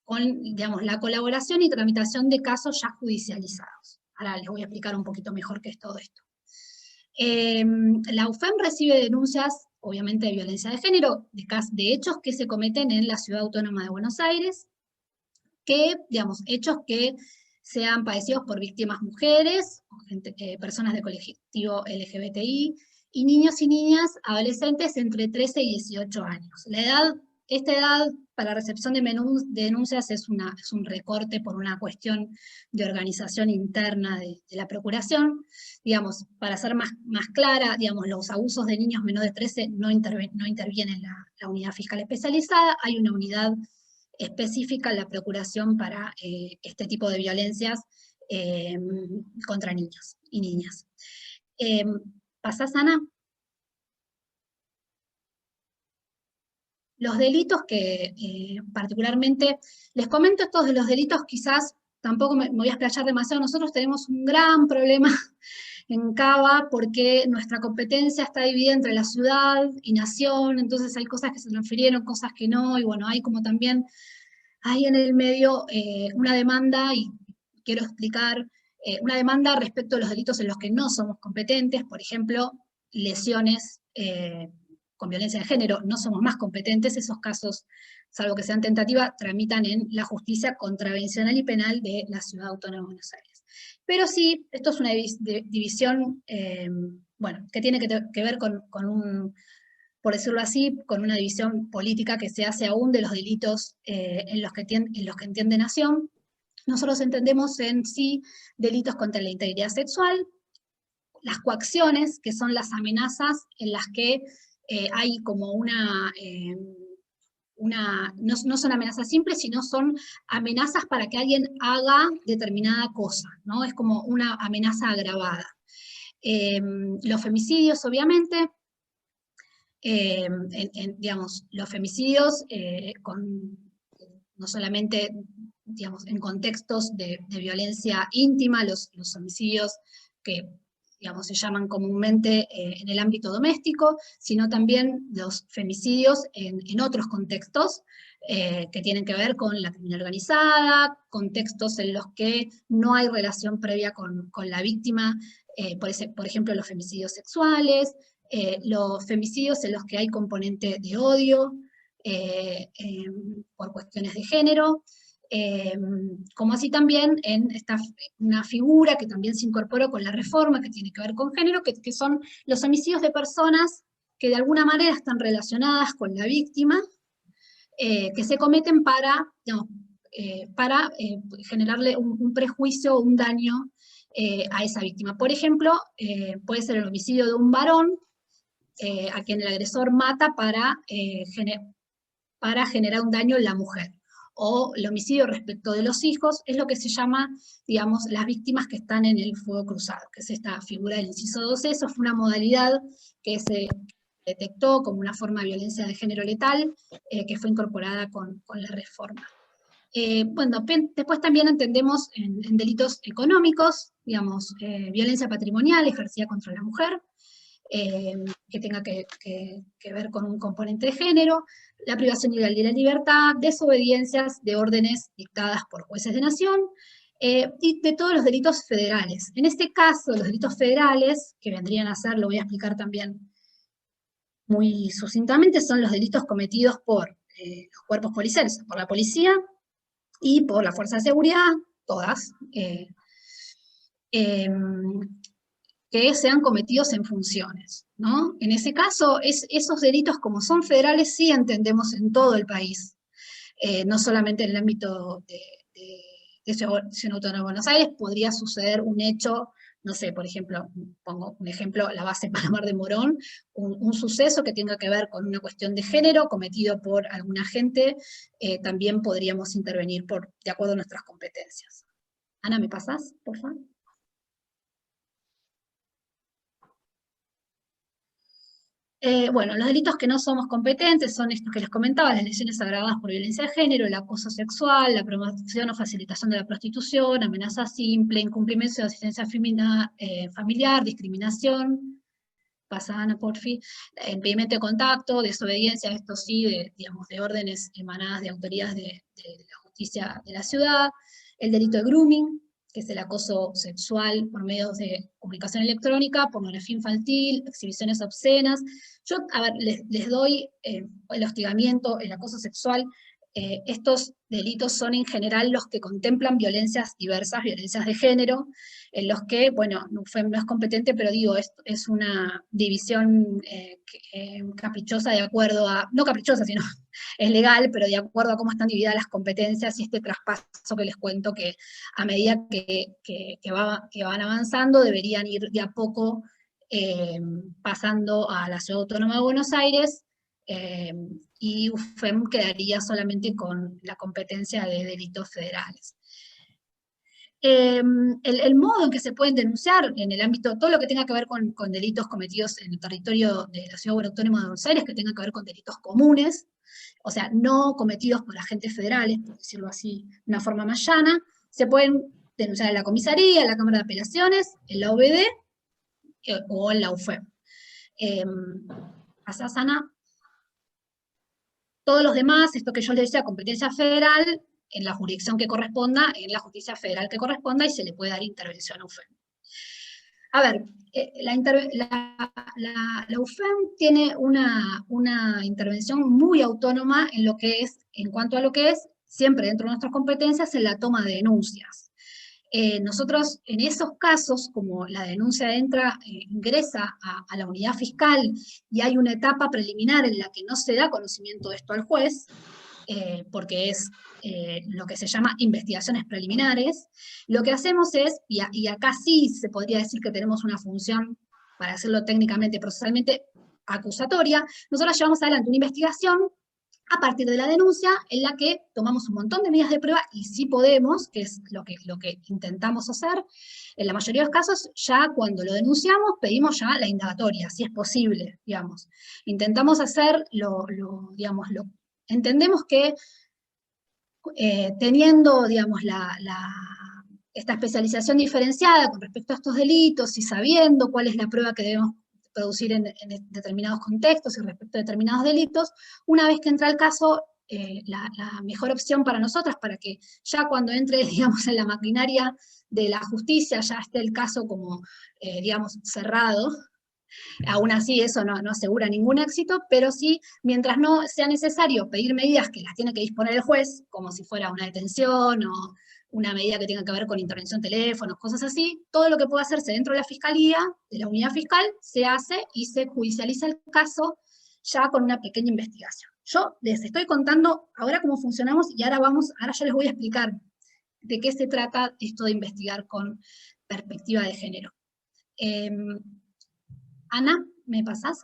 con, digamos, la colaboración y tramitación de casos ya judicializados. Ahora les voy a explicar un poquito mejor qué es todo esto. La UFEM recibe denuncias, obviamente, de violencia de género, de hechos que se cometen en la Ciudad Autónoma de Buenos Aires, que, digamos, hechos que sean padecidos por víctimas mujeres, personas del colectivo LGBTI, y niños y niñas, adolescentes entre 13 y 18 años. Esta edad para recepción de denuncias es un recorte por una cuestión de organización interna de la Procuración. Digamos, para ser más clara, digamos, los abusos de niños menores de 13 no interviene la unidad fiscal especializada, hay una unidad específica en la Procuración para este tipo de violencias contra niños y niñas. ¿Pasás, Ana? Los delitos que particularmente, les comento estos de los delitos, quizás tampoco me voy a explayar demasiado. Nosotros tenemos un gran problema en Cava porque nuestra competencia está dividida entre la ciudad y nación, entonces hay cosas que se transfirieron, cosas que no, y bueno, hay como también, hay en el medio una demanda, y quiero explicar, una demanda respecto a los delitos en los que no somos competentes, por ejemplo, lesiones con violencia de género, no somos más competentes, esos casos, salvo que sean tentativa, tramitan en la justicia contravencional y penal de la Ciudad Autónoma de Buenos Aires. Pero sí, esto es una división, bueno, que tiene que ver con por decirlo así, con una división política que se hace aún de los delitos en los que entiende Nación. Nosotros entendemos en sí delitos contra la integridad sexual, las coacciones, que son las amenazas en las que hay como no son amenazas simples, sino son amenazas para que alguien haga determinada cosa, ¿no? Es como una amenaza agravada. Los femicidios, obviamente, digamos, los femicidios no solamente, digamos, en contextos de violencia íntima, los homicidios que, digamos, se llaman comúnmente en el ámbito doméstico, sino también los femicidios en otros contextos que tienen que ver con la criminalidad organizada, contextos en los que no hay relación previa con la víctima, por ejemplo, los femicidios sexuales, los femicidios en los que hay componente de odio por cuestiones de género, como así también en una figura que también se incorporó con la reforma, que tiene que ver con género, que son los homicidios de personas que de alguna manera están relacionadas con la víctima, que se cometen para, digamos, generarle un prejuicio o un daño a esa víctima. Por ejemplo, puede ser el homicidio de un varón, a quien el agresor mata para generar un daño en la mujer. O el homicidio respecto de los hijos, es lo que se llama, digamos, las víctimas que están en el fuego cruzado, que es esta figura del inciso 12. Eso fue una modalidad que se detectó como una forma de violencia de género letal, que fue incorporada con la reforma. Bueno, después también entendemos en delitos económicos, digamos, violencia patrimonial ejercida contra la mujer, que tenga que ver con un componente de género, la privación ilegal de la libertad, desobediencias de órdenes dictadas por jueces de nación, y de todos los delitos federales. En este caso, los delitos federales, que vendrían a ser, lo voy a explicar también muy sucintamente, son los delitos cometidos por los cuerpos policiales, por la policía y por la fuerza de seguridad, todas, que sean cometidos en funciones, ¿no? En ese caso, esos delitos, como son federales, sí entendemos en todo el país, no solamente en el ámbito de Ciudad Autónoma de Buenos Aires. Podría suceder un hecho, no sé, por ejemplo, pongo un ejemplo, la base Palomar de Morón, un suceso que tenga que ver con una cuestión de género cometido por algún agente, también podríamos intervenir de acuerdo a nuestras competencias. Ana, ¿me pasás, por favor? Bueno, los delitos que no somos competentes son estos que les comentaba: las lesiones agravadas por violencia de género, el acoso sexual, la promoción o facilitación de la prostitución, amenaza simple, incumplimiento de asistencia familiar, discriminación, pasa Ana, porfi, impedimento de contacto, desobediencia, esto sí, digamos, de órdenes emanadas de autoridades de la justicia de la ciudad, el delito de grooming, que es el acoso sexual por medios de comunicación electrónica, pornografía infantil, exhibiciones obscenas. Yo, a ver, les doy el hostigamiento, el acoso sexual. Estos delitos son en general los que contemplan violencias diversas, violencias de género, en los que, bueno, no es competente, pero digo, es una división caprichosa de acuerdo a, no caprichosa, sino es legal, pero de acuerdo a cómo están divididas las competencias y este traspaso que les cuento, que a medida que van avanzando deberían ir de a poco pasando a la Ciudad Autónoma de Buenos Aires, y UFEM quedaría solamente con la competencia de delitos federales. El modo en que se pueden denunciar en el ámbito, todo lo que tenga que ver con delitos cometidos en el territorio de la Ciudad Autónoma de Buenos Aires, que tenga que ver con delitos comunes, o sea, no cometidos por agentes federales, por decirlo así, de una forma más llana, se pueden denunciar en la comisaría, en la Cámara de Apelaciones, en la OBD o en la UFEM. ¿Pasás, Ana? Todos los demás, esto que yo les decía, competencia federal, en la jurisdicción que corresponda, en la justicia federal que corresponda, y se le puede dar intervención a UFEM. A ver, la UFEM tiene una intervención muy autónoma en lo que es, en cuanto a lo que es, siempre dentro de nuestras competencias, en la toma de denuncias. Nosotros, en esos casos, como la denuncia ingresa a la unidad fiscal y hay una etapa preliminar en la que no se da conocimiento de esto al juez, porque es lo que se llama investigaciones preliminares, lo que hacemos es, y acá sí se podría decir que tenemos una función, para hacerlo técnicamente, procesalmente acusatoria, nosotros llevamos adelante una investigación a partir de la denuncia, en la que tomamos un montón de medidas de prueba, y sí podemos, que es lo que intentamos hacer, en la mayoría de los casos, ya cuando lo denunciamos, pedimos ya la indagatoria, si es posible, digamos. Intentamos hacer entendemos que teniendo, digamos, esta especialización diferenciada con respecto a estos delitos, y sabiendo cuál es la prueba que debemos producir en determinados contextos y respecto a determinados delitos, una vez que entra el caso, la mejor opción para nosotras, para que ya cuando entre, digamos, en la maquinaria de la justicia, ya esté el caso como, digamos, cerrado. Aún así eso no asegura ningún éxito, pero sí, mientras no sea necesario pedir medidas que las tiene que disponer el juez, como si fuera una detención o una medida que tenga que ver con intervención teléfonos, cosas así, todo lo que pueda hacerse dentro de la fiscalía, de la unidad fiscal, se hace y se judicializa el caso ya con una pequeña investigación. Yo les estoy contando ahora cómo funcionamos, y ahora yo les voy a explicar de qué se trata esto de investigar con perspectiva de género. Ana, ¿me pasás?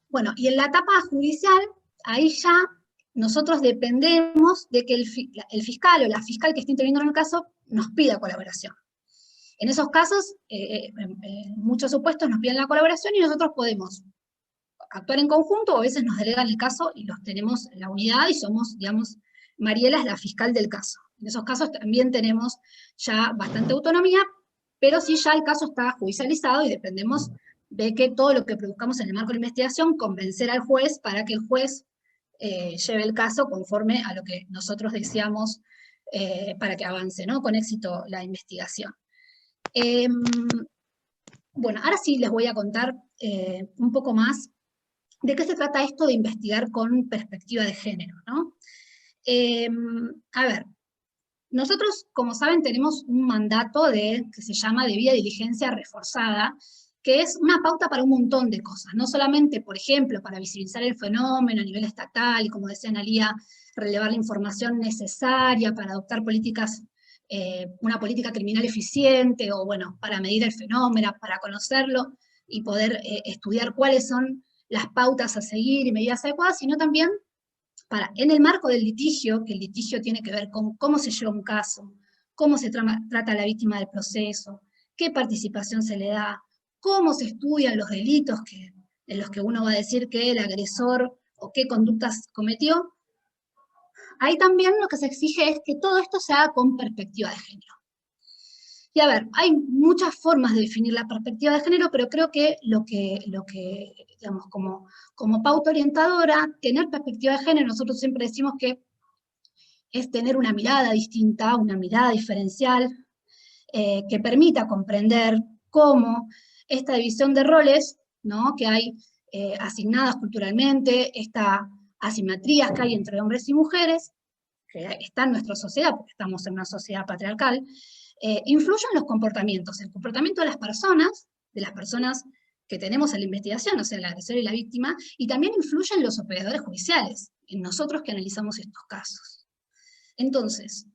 Bueno, y en la etapa judicial, ahí ya nosotros dependemos de que el fiscal o la fiscal que esté interviniendo en el caso nos pida colaboración. En esos casos, en muchos supuestos nos piden la colaboración y nosotros podemos actuar en conjunto, o a veces nos delegan el caso y los tenemos en la unidad y somos, digamos, Mariela es la fiscal del caso. En esos casos también tenemos ya bastante autonomía, pero sí ya el caso está judicializado y dependemos de que todo lo que produzcamos en el marco de la investigación, convencer al juez para que el juez lleve el caso conforme a lo que nosotros deseamos para que avance, ¿no?, con éxito la investigación. Bueno, ahora sí les voy a contar un poco más de qué se trata esto de investigar con perspectiva de género, ¿no? A ver, nosotros, como saben, tenemos un mandato que se llama debida diligencia reforzada, que es una pauta para un montón de cosas, no solamente, por ejemplo, para visibilizar el fenómeno a nivel estatal, y como decía Analía, relevar la información necesaria para adoptar políticas, una política criminal eficiente, o bueno, para medir el fenómeno, para conocerlo, y poder estudiar cuáles son las pautas a seguir y medidas adecuadas, sino también en el marco del litigio, que el litigio tiene que ver con cómo se lleva un caso, cómo se trata a la víctima del proceso, qué participación se le da, cómo se estudian los delitos en los que uno va a decir que el agresor o qué conductas cometió. Ahí también lo que se exige es que todo esto se haga con perspectiva de género. Y a ver, hay muchas formas de definir la perspectiva de género, pero creo que lo que digamos, como pauta orientadora, tener perspectiva de género, nosotros siempre decimos que es tener una mirada distinta, una mirada diferencial, que permita comprender cómo esta división de roles, ¿no?, que hay asignadas culturalmente, estas asimetrías que hay entre hombres y mujeres, que está en nuestra sociedad, porque estamos en una sociedad patriarcal, influyen en los comportamientos, el comportamiento de las personas que tenemos en la investigación, o sea, el agresor y la víctima, y también influyen en los operadores judiciales, en nosotros que analizamos estos casos. Entonces,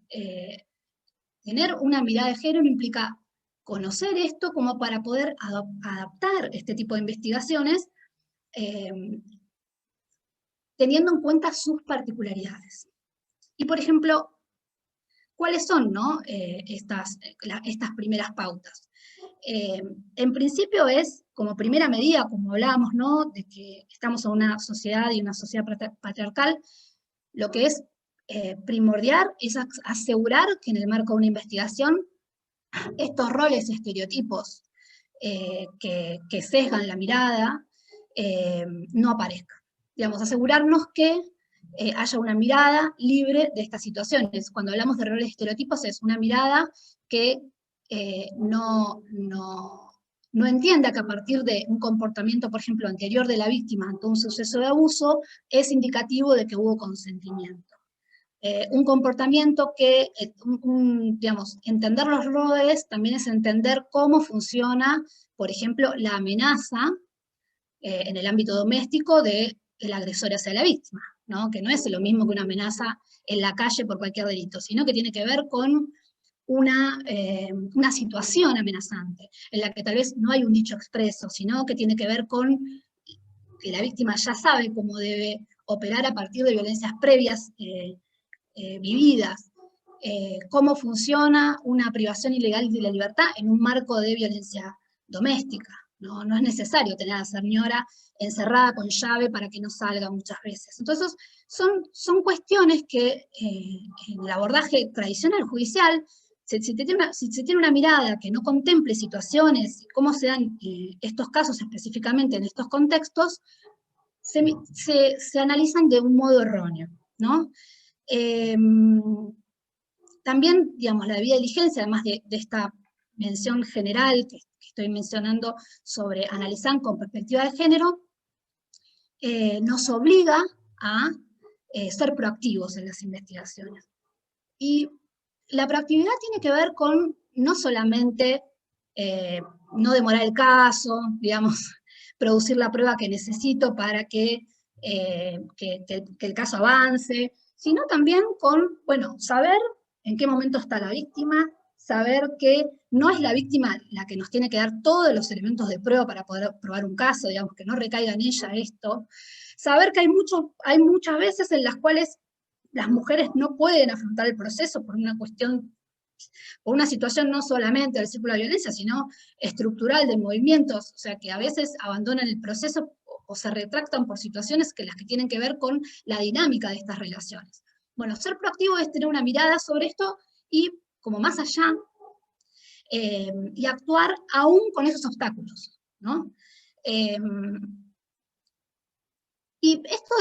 tener una mirada de género implica conocer esto como para poder adaptar este tipo de investigaciones, teniendo en cuenta sus particularidades. Y, por ejemplo, ¿cuáles son, ¿no?, estas primeras pautas? En principio es, como primera medida, como hablábamos, ¿no?, de que estamos en una sociedad y una sociedad patriarcal, lo que es primordial es asegurar que en el marco de una investigación estos roles y estereotipos que sesgan la mirada no aparezcan. Digamos, asegurarnos que haya una mirada libre de estas situaciones. Cuando hablamos de roles y estereotipos es una mirada que no entienda que a partir de un comportamiento, por ejemplo, anterior de la víctima ante un suceso de abuso, es indicativo de que hubo consentimiento. Un comportamiento que, digamos, entender los roles también es entender cómo funciona, por ejemplo, la amenaza en el ámbito doméstico del agresor hacia la víctima, ¿no?, que no es lo mismo que una amenaza en la calle por cualquier delito, sino que tiene que ver con una situación amenazante, en la que tal vez no hay un dicho expreso, sino que tiene que ver con que la víctima ya sabe cómo debe operar a partir de violencias previas vividas, cómo funciona una privación ilegal de la libertad en un marco de violencia doméstica. No es necesario tener a la señora encerrada con llave para que no salga muchas veces. Entonces, son cuestiones que en el abordaje tradicional judicial, si se tiene una mirada que no contemple situaciones y cómo se dan estos casos específicamente en estos contextos, se analizan de un modo erróneo, ¿no? También, digamos, la debida diligencia, además de esta mención general que estoy mencionando sobre analizar con perspectiva de género, nos obliga a ser proactivos en las investigaciones. Y la proactividad tiene que ver con no solamente no demorar el caso, digamos, producir la prueba que necesito para que el caso avance, sino también con, bueno, saber en qué momento está la víctima, saber que no es la víctima la que nos tiene que dar todos los elementos de prueba para poder probar un caso, digamos, que no recaiga en ella esto, saber que hay muchas veces en las cuales las mujeres no pueden afrontar el proceso por una situación no solamente del círculo de violencia, sino estructural de movimientos, o sea, que a veces abandonan el proceso o se retractan por situaciones las que tienen que ver con la dinámica de estas relaciones. Bueno, ser proactivo es tener una mirada sobre esto y como más allá, y actuar aún con esos obstáculos, ¿no? Y esto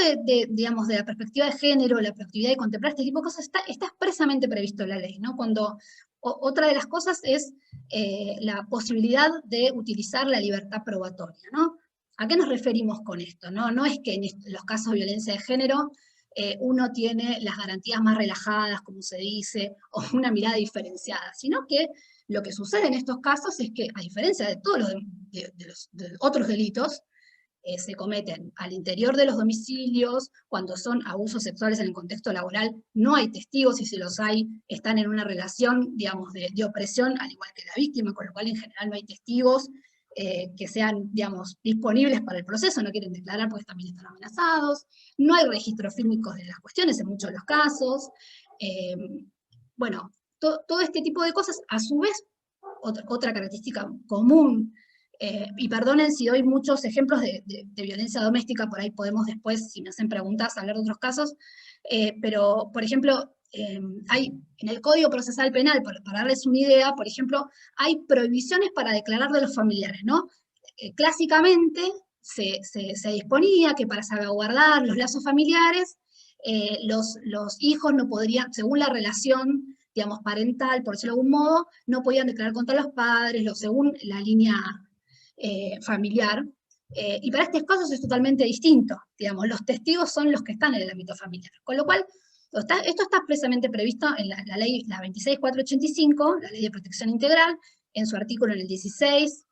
digamos, de la perspectiva de género, la proactividad de contemplar este tipo de cosas está expresamente previsto en la ley, ¿no? Otra de las cosas es la posibilidad de utilizar la libertad probatoria, ¿no? ¿A qué nos referimos con esto? No es que en los casos de violencia de género uno tiene las garantías más relajadas, como se dice, o una mirada diferenciada, sino que lo que sucede en estos casos es que, a diferencia de todos los otros delitos, se cometen al interior de los domicilios, cuando son abusos sexuales en el contexto laboral, no hay testigos, y si los hay, están en una relación, digamos, de opresión, al igual que la víctima, con lo cual en general no hay testigos que sean, digamos, disponibles para el proceso, no quieren declarar porque también están amenazados, no hay registros fílmicos de las cuestiones en muchos de los casos, bueno, todo este tipo de cosas, a su vez, otra característica común, y perdonen si doy muchos ejemplos de violencia doméstica, por ahí podemos después, si me hacen preguntas, hablar de otros casos, pero, por ejemplo, hay en el Código Procesal Penal, para darles una idea, por ejemplo, hay prohibiciones para declarar de los familiares, ¿no? Clásicamente se disponía que para salvaguardar los lazos familiares, los hijos no podrían, según la relación, digamos, parental, por decirlo de algún modo, no podían declarar contra los padres, según la línea familiar. Y para estos casos es totalmente distinto, digamos, los testigos son los que están en el ámbito familiar, con lo cual esto está expresamente previsto en la ley, la 26485, la Ley de Protección Integral, en su artículo en el 16,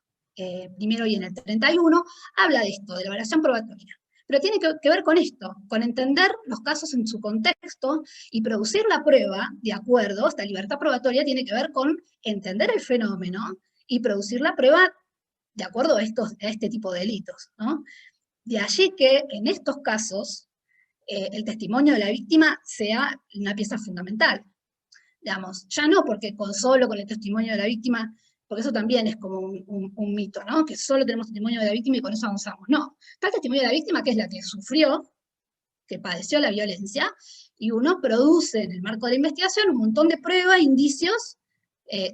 primero y en el 31, habla de esto, de la evaluación probatoria. Pero tiene que ver con esto, con entender los casos en su contexto y producir la prueba de acuerdo. Esta libertad probatoria tiene que ver con entender el fenómeno y producir la prueba de acuerdo a este tipo de delitos, ¿no? De allí que en estos casos el testimonio de la víctima sea una pieza fundamental. Digamos, ya no porque solo con el testimonio de la víctima, porque eso también es como un mito, ¿no? Que solo tenemos testimonio de la víctima y con eso avanzamos. No, está el testimonio de la víctima, que es la que sufrió, que padeció la violencia, y uno produce en el marco de la investigación un montón de pruebas, indicios,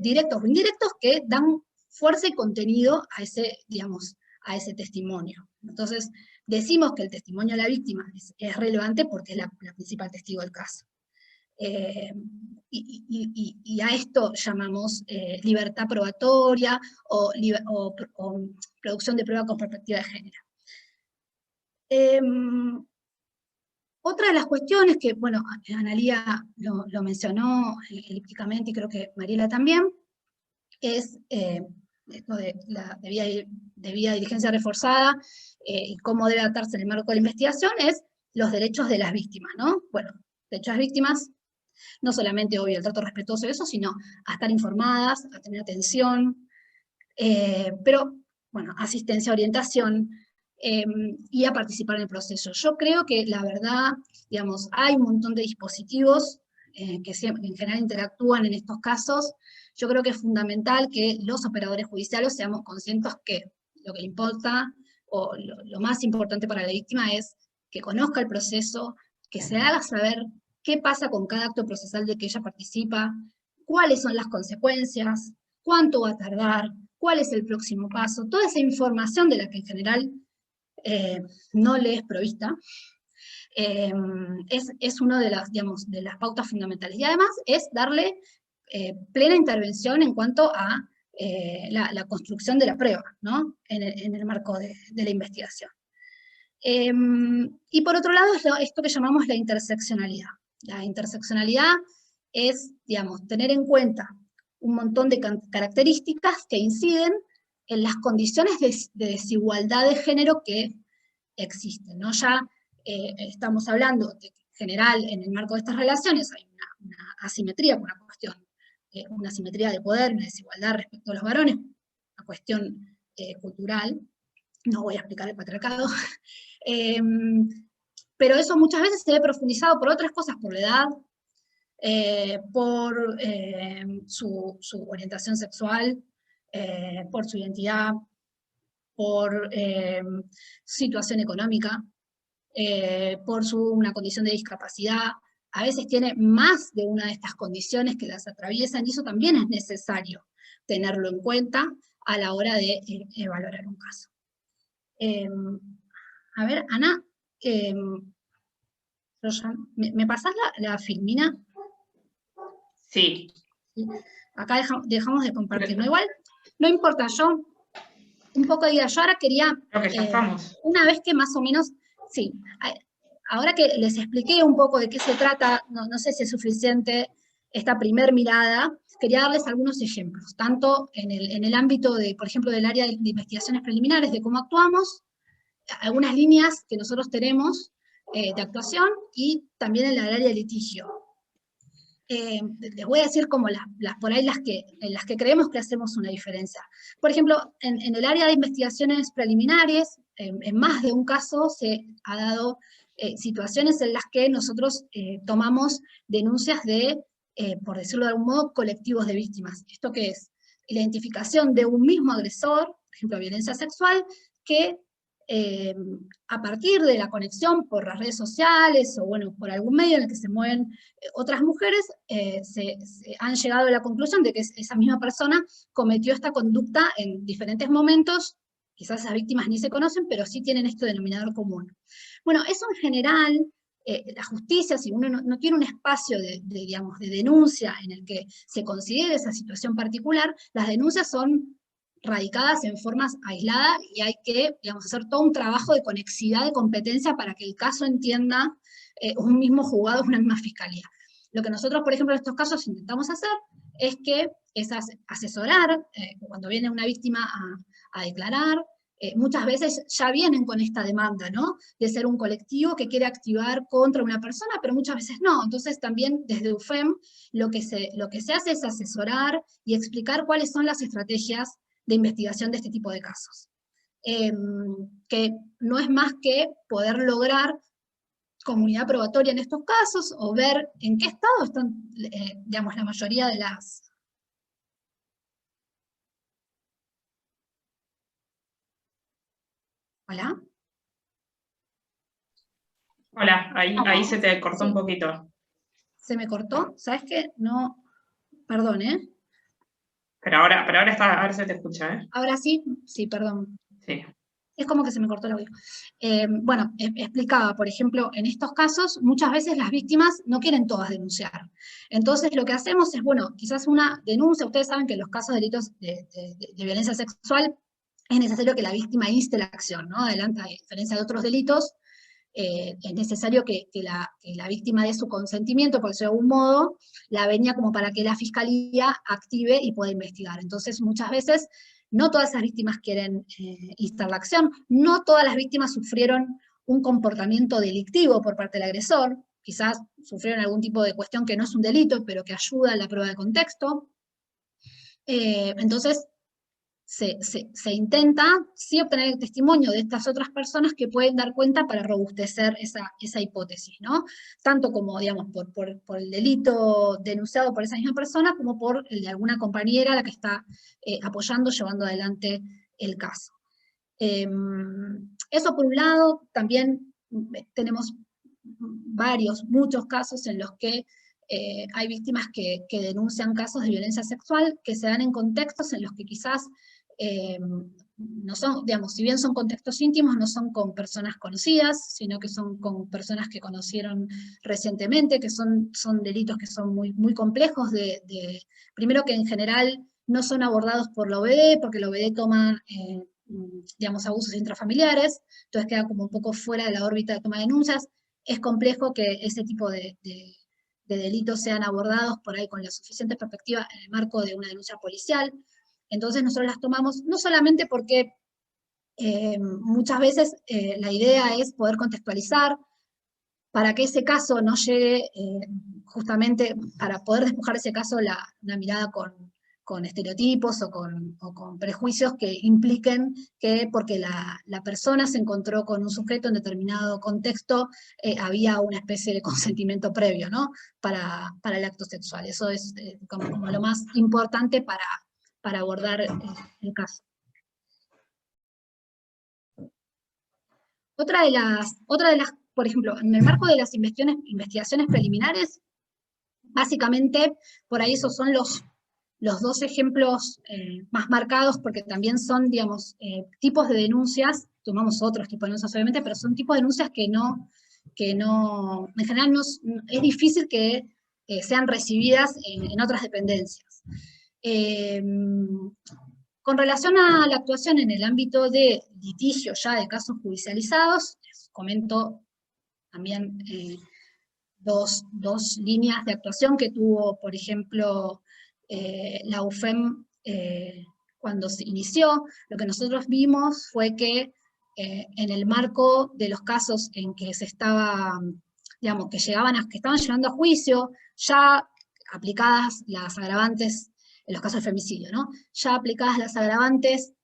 directos o indirectos, que dan fuerza y contenido a ese, digamos, a ese testimonio. Entonces, decimos que el testimonio de la víctima es relevante porque es la principal testigo del caso. Y a esto llamamos libertad probatoria o producción de prueba con perspectiva de género. Otra de las cuestiones que, bueno, Analía lo mencionó elípticamente y creo que Mariela también, es esto de la debida diligencia reforzada y cómo debe adaptarse en el marco de la investigación, es los derechos de las víctimas, ¿no? Bueno, derechos de las víctimas, no solamente, obvio, el trato respetuoso de eso, sino a estar informadas, a tener atención, pero, bueno, asistencia, orientación, y a participar en el proceso. Yo creo que, la verdad, digamos, hay un montón de dispositivos que en general interactúan en estos casos. Yo creo que es fundamental que los operadores judiciales seamos conscientes que lo que le importa, o lo más importante para la víctima es que conozca el proceso, que se haga saber qué pasa con cada acto procesal de que ella participa, cuáles son las consecuencias, cuánto va a tardar, cuál es el próximo paso, toda esa información de la que en general no le es provista, es una de las, digamos, de las pautas fundamentales. Y además es darle plena intervención en cuanto a la construcción de la prueba, ¿no? en el marco de la investigación. Y por otro lado, esto que llamamos la interseccionalidad. La interseccionalidad es, digamos, tener en cuenta un montón de características que inciden en las condiciones de desigualdad de género que existen, ¿no? Ya estamos hablando de que en general en el marco de estas relaciones hay una asimetría, por una cuestión, una asimetría de poder, una desigualdad respecto a los varones, una cuestión cultural. No voy a explicar el patriarcado, pero eso muchas veces se ve profundizado por otras cosas, por la edad, por su orientación sexual, por su identidad, por situación económica, por una condición de discapacidad. A veces tiene más de una de estas condiciones que las atraviesan, y eso también es necesario tenerlo en cuenta a la hora de valorar un caso. A ver, Ana, ¿me pasás la filmina? Sí. Acá dejamos de compartir, ¿no? Igual, no importa, yo un poco diría, yo ahora quería, Creo que ya estamos. una vez que más o menos, sí, ahora que les expliqué un poco de qué se trata, no sé si es suficiente esta primer mirada, quería darles algunos ejemplos, tanto en el ámbito de, por ejemplo, del área de investigaciones preliminares, de cómo actuamos, algunas líneas que nosotros tenemos de actuación, y también en el área de litigio. Les voy a decir como por ahí en las que creemos que hacemos una diferencia. Por ejemplo, en el área de investigaciones preliminares, en más de un caso se ha dado situaciones en las que nosotros tomamos denuncias de, por decirlo de algún modo, colectivos de víctimas. ¿Esto qué es? La identificación de un mismo agresor, por ejemplo, violencia sexual, que a partir de la conexión por las redes sociales o bueno, por algún medio en el que se mueven otras mujeres, se han llegado a la conclusión de que esa misma persona cometió esta conducta en diferentes momentos. Quizás esas víctimas ni se conocen, pero sí tienen este denominador común. Bueno, eso en general, la justicia, si uno no tiene un espacio digamos, de denuncia en el que se considere esa situación particular, las denuncias son radicadas en formas aisladas y hay que, digamos, hacer todo un trabajo de conexidad de competencia para que el caso entienda un mismo juzgado, una misma fiscalía. Lo que nosotros, por ejemplo, en estos casos intentamos hacer es asesorar, cuando viene una víctima a declarar, muchas veces ya vienen con esta demanda, ¿no? De ser un colectivo que quiere activar contra una persona, pero muchas veces no. Entonces también desde UFEM lo que se hace es asesorar y explicar cuáles son las estrategias de investigación de este tipo de casos. Que no es más que poder lograr comunidad probatoria en estos casos, o ver en qué estado están, digamos, la mayoría de las... ¿Hola? Hola, ahí se te cortó un poquito. ¿Se me cortó? ¿Sabes qué? No, perdón, ¿eh? Pero ahora ahora se te escucha, ¿eh? Ahora sí, perdón. Sí. Es como que se me cortó el audio. Bueno, explicaba, por ejemplo, en estos casos, muchas veces las víctimas no quieren todas denunciar. Entonces lo que hacemos es, bueno, quizás una denuncia. Ustedes saben que en los casos de delitos de violencia sexual es necesario que la víctima inste la acción, ¿no? Adelante, a diferencia de otros delitos, es necesario que la víctima dé su consentimiento, por decirlo de algún modo, la venia como para que la fiscalía active y pueda investigar. Entonces, muchas veces, no todas esas víctimas quieren instar la acción, no todas las víctimas sufrieron un comportamiento delictivo por parte del agresor, quizás sufrieron algún tipo de cuestión que no es un delito, pero que ayuda a la prueba de contexto. Entonces, se intenta sí obtener el testimonio de estas otras personas que pueden dar cuenta para robustecer esa hipótesis, ¿no? Tanto como, digamos, por el delito denunciado por esa misma persona, como por el de alguna compañera a la que está apoyando, llevando adelante el caso. Eso por un lado. También tenemos muchos casos en los que hay víctimas que denuncian casos de violencia sexual que se dan en contextos en los que quizás no son, digamos, si bien son contextos íntimos, no son con personas conocidas, sino que son con personas que conocieron recientemente, que son delitos que son muy, muy complejos, primero que en general no son abordados por la OBD, porque la OBD toma, digamos, abusos intrafamiliares, entonces queda como un poco fuera de la órbita de toma de denuncias. Es complejo que ese tipo de delitos sean abordados por ahí con la suficiente perspectiva en el marco de una denuncia policial. Entonces nosotros las tomamos no solamente porque muchas veces la idea es poder contextualizar para que ese caso no llegue, justamente para poder despojar ese caso una mirada con estereotipos o con prejuicios que impliquen que porque la persona se encontró con un sujeto en determinado contexto, había una especie de consentimiento previo, ¿no? Para el acto sexual. Eso es como lo más importante para abordar el caso. Otra de las, por ejemplo, en el marco de las investigaciones preliminares, básicamente, por ahí esos son los dos ejemplos más marcados, porque también son, digamos, tipos de denuncias, tomamos otros tipos de denuncias obviamente, pero son tipos de denuncias que en general es difícil que sean recibidas en otras dependencias. Con relación a la actuación en el ámbito de litigio ya de casos judicializados, les comento también dos líneas de actuación que tuvo, por ejemplo, la UFEM cuando se inició. Lo que nosotros vimos fue que en el marco de los casos en que se estaba, digamos, que estaban llegando a juicio, ya aplicadas las agravantes, en los casos de femicidio, ¿no? Ya aplicadas las agravantes,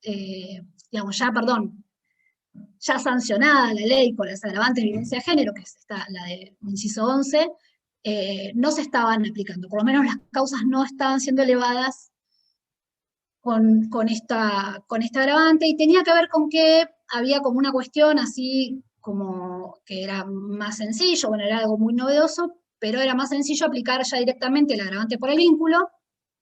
digamos, ya sancionada la ley con las agravantes de violencia de género, que es la de inciso 11, no se estaban aplicando, por lo menos las causas no estaban siendo elevadas con esta agravante, y tenía que ver con que había como una cuestión así como que era más sencillo, bueno, era algo muy novedoso, pero era más sencillo aplicar ya directamente el agravante por el vínculo,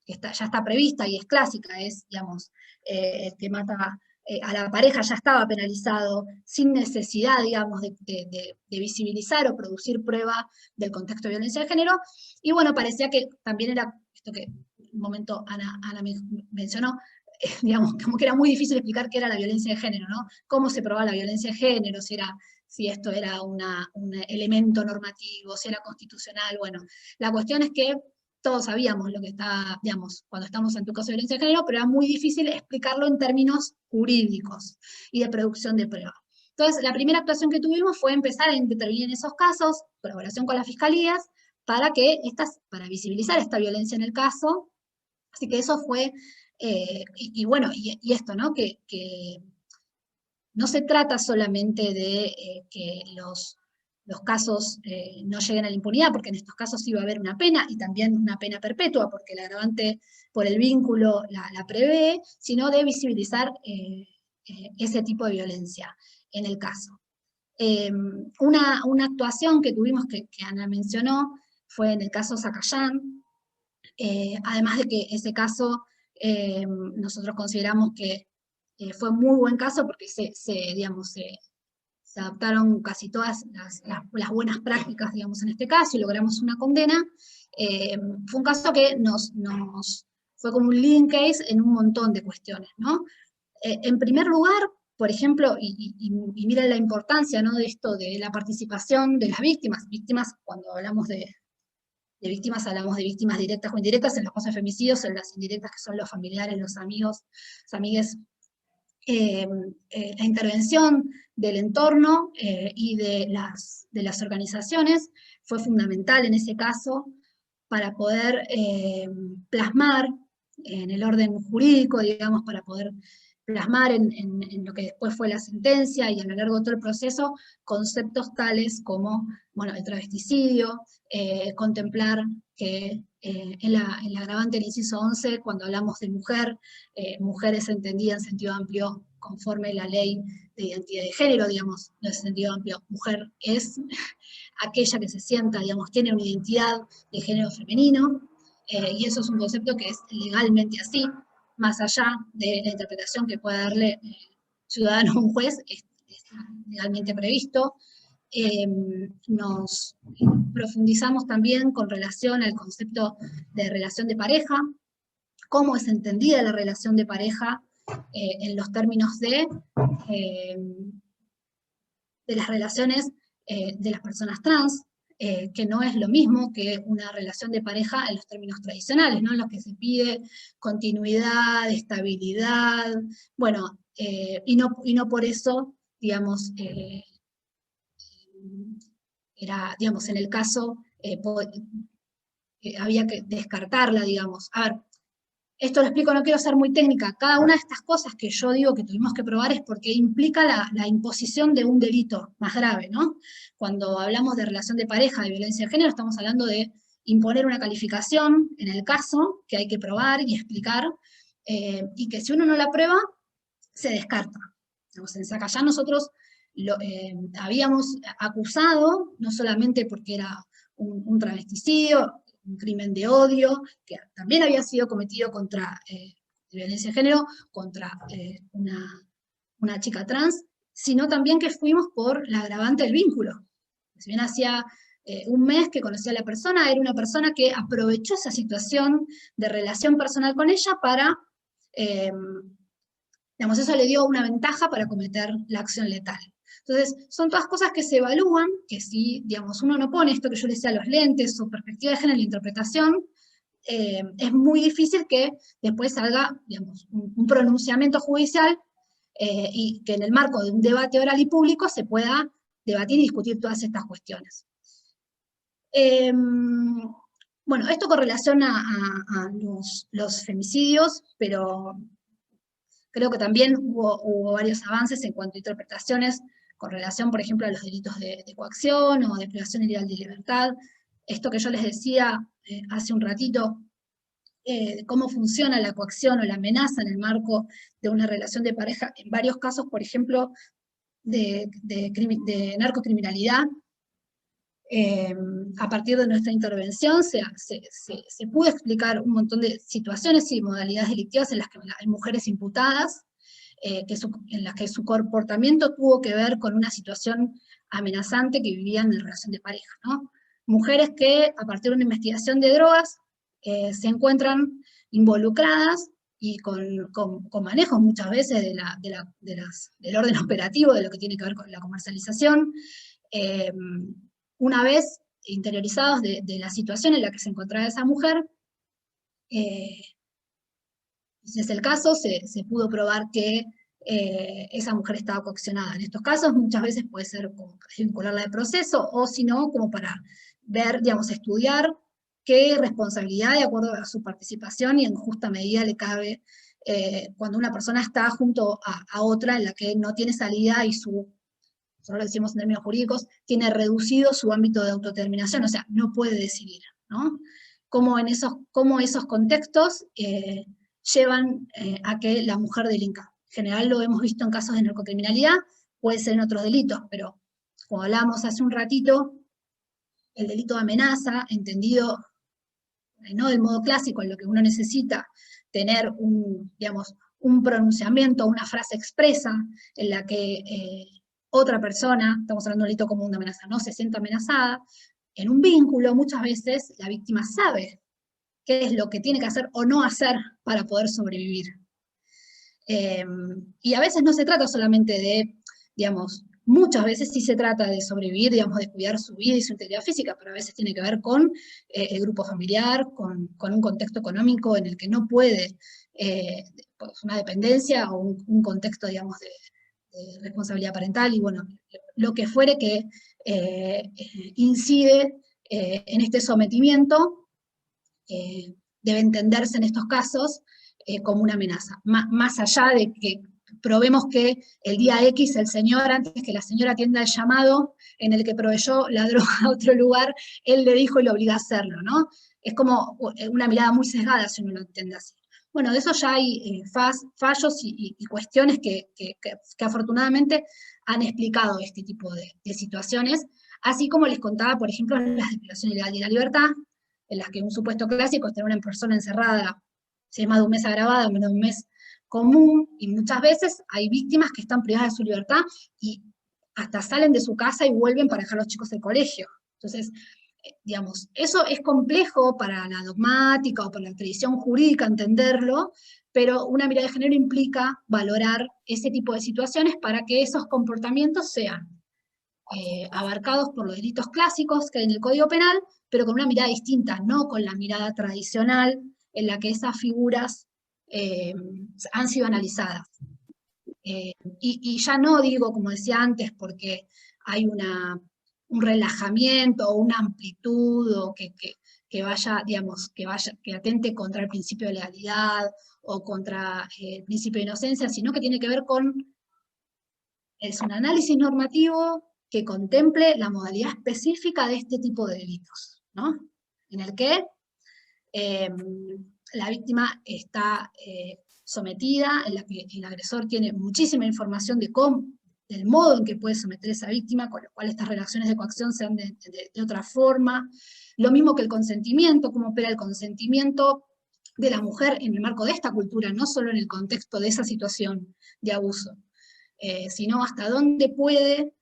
que ya está prevista y es clásica, es, digamos, el que mata a la pareja ya estaba penalizado sin necesidad, digamos, de visibilizar o producir prueba del contexto de violencia de género, y bueno, parecía que también era, esto que en un momento Ana mencionó, digamos, como que era muy difícil explicar qué era la violencia de género, ¿no? Cómo se probaba la violencia de género, si esto era un elemento normativo, si era constitucional, bueno, la cuestión es que todos sabíamos lo que está, digamos, cuando estamos en tu caso de violencia de género, pero era muy difícil explicarlo en términos jurídicos y de producción de prueba. Entonces, la primera actuación que tuvimos fue empezar a intervenir en esos casos, colaboración con las fiscalías, para visibilizar esta violencia en el caso. Así que eso fue, bueno, y esto, ¿no? Que no se trata solamente de que los casos no lleguen a la impunidad, porque en estos casos sí va a haber una pena, y también una pena perpetua, porque el agravante por el vínculo la prevé, sino de visibilizar ese tipo de violencia en el caso. Una actuación que tuvimos, que Ana mencionó, fue en el caso Zacayán, además de que ese caso nosotros consideramos que fue un muy buen caso porque se adaptaron casi todas las buenas prácticas, digamos, en este caso, y logramos una condena. Fue un caso que fue como un leading case en un montón de cuestiones, ¿no? En primer lugar, por ejemplo, y miren la importancia, ¿no?, de esto, de la participación de las víctimas. Víctimas, cuando hablamos de víctimas, hablamos de víctimas directas o indirectas, en los casos de femicidios, en las indirectas que son los familiares, los amigos, las amigues. La intervención del entorno y de las organizaciones fue fundamental en ese caso para poder plasmar en el orden jurídico, digamos, para poder plasmar en lo que después fue la sentencia y a lo largo de todo el proceso, conceptos tales como, bueno, el travesticidio, contemplar que en la agravante del inciso 11, cuando hablamos de mujer, mujer es entendida en sentido amplio conforme a la ley de identidad de género, digamos, no es sentido amplio. Mujer es aquella que se sienta, digamos, tiene una identidad de género femenino, y eso es un concepto que es legalmente así, más allá de la interpretación que pueda darle ciudadano a un juez, está legalmente previsto. Nos profundizamos también con relación al concepto de relación de pareja, cómo es entendida la relación de pareja en los términos de las relaciones de las personas trans, que no es lo mismo que una relación de pareja en los términos tradicionales, ¿no?, en los que se pide continuidad, estabilidad, bueno, y no por eso, digamos, era, digamos, en el caso, había que descartarla, digamos. A ver, esto lo explico, no quiero ser muy técnica, cada una de estas cosas que yo digo que tuvimos que probar es porque implica la imposición de un delito más grave, ¿no? Cuando hablamos de relación de pareja, de violencia de género, estamos hablando de imponer una calificación en el caso que hay que probar y explicar, y que si uno no la prueba, se descarta. Entonces, en Zacayán nosotros habíamos acusado, no solamente porque era un travesticidio, un crimen de odio, que también había sido cometido contra violencia de género, contra una chica trans, sino también que fuimos por la agravante del vínculo. Si bien hacía un mes que conocía a la persona, era una persona que aprovechó esa situación de relación personal con ella para, digamos, eso le dio una ventaja para cometer la acción letal. Entonces, son todas cosas que se evalúan, que si, digamos, uno no pone esto que yo le decía, los lentes, su perspectiva de género en la interpretación, es muy difícil que después salga, digamos, un pronunciamiento judicial y que en el marco de un debate oral y público se pueda debatir y discutir todas estas cuestiones. Bueno, esto con relación a los femicidios, pero creo que también hubo varios avances en cuanto a interpretaciones con relación, por ejemplo, a los delitos de coacción o de privación ilegal de libertad. Esto que yo les decía hace un ratito, cómo funciona la coacción o la amenaza en el marco de una relación de pareja, en varios casos, por ejemplo, de narcocriminalidad. A partir de nuestra intervención se pudo explicar un montón de situaciones y modalidades delictivas en las que hay mujeres imputadas, en las que su comportamiento tuvo que ver con una situación amenazante que vivían en relación de pareja, ¿no? Mujeres que a partir de una investigación de drogas se encuentran involucradas y con manejos muchas veces del orden operativo, de lo que tiene que ver con la comercialización, una vez interiorizados de la situación en la que se encontraba esa mujer, si es el caso, se pudo probar que esa mujer estaba coaccionada. En estos casos muchas veces puede ser como para vincularla de proceso, o si no, como para ver, digamos, estudiar qué responsabilidad de acuerdo a su participación y en justa medida le cabe cuando una persona está junto a otra en la que no tiene salida y nosotros lo decimos en términos jurídicos, tiene reducido su ámbito de autodeterminación, o sea, no puede decidir, ¿no? Cómo esos contextos llevan a que la mujer delinca. En general lo hemos visto en casos de narcocriminalidad, puede ser en otros delitos, pero como hablábamos hace un ratito, el delito de amenaza, entendido no del modo clásico, en lo que uno necesita tener un pronunciamiento, una frase expresa, en la que otra persona, estamos hablando de un delito común de amenaza, no se sienta amenazada, en un vínculo muchas veces la víctima sabe qué es lo que tiene que hacer o no hacer para poder sobrevivir. Y a veces no se trata solamente de, digamos, muchas veces sí se trata de sobrevivir, digamos, de cuidar su vida y su integridad física, pero a veces tiene que ver con el grupo familiar, con un contexto económico en el que no puede, pues una dependencia o un contexto, digamos, de responsabilidad parental, y bueno, lo que fuere que incide en este sometimiento, debe entenderse en estos casos como una amenaza. Más allá de que probemos que el día X el señor, antes que la señora atienda el llamado en el que proveyó la droga a otro lugar, él le dijo y lo obliga a hacerlo, ¿no? Es como una mirada muy sesgada si uno lo entiende así. Bueno, de eso ya hay fallos y cuestiones que afortunadamente han explicado este tipo de situaciones, así como les contaba, por ejemplo, las de privación ilegal de la libertad, en las que un supuesto clásico es tener una persona encerrada, si es más de un mes agravada, menos de un mes común, y muchas veces hay víctimas que están privadas de su libertad y hasta salen de su casa y vuelven para dejar a los chicos del colegio. Entonces, digamos, eso es complejo para la dogmática o para la tradición jurídica entenderlo, pero una mirada de género implica valorar ese tipo de situaciones para que esos comportamientos sean abarcados por los delitos clásicos que hay en el Código Penal, pero con una mirada distinta, no con la mirada tradicional en la que esas figuras han sido analizadas. Y ya no digo, como decía antes, porque hay un relajamiento o una amplitud o que vaya, digamos, que atente contra el principio de legalidad o contra el principio de inocencia, sino que tiene que ver con, es un análisis normativo que contemple la modalidad específica de este tipo de delitos, ¿no? En el que la víctima está sometida, en la que el agresor tiene muchísima información del modo en que puede someter a esa víctima, con lo cual estas relaciones de coacción se dan de otra forma. Lo mismo que el consentimiento, cómo opera el consentimiento de la mujer en el marco de esta cultura, no solo en el contexto de esa situación de abuso, sino hasta dónde puede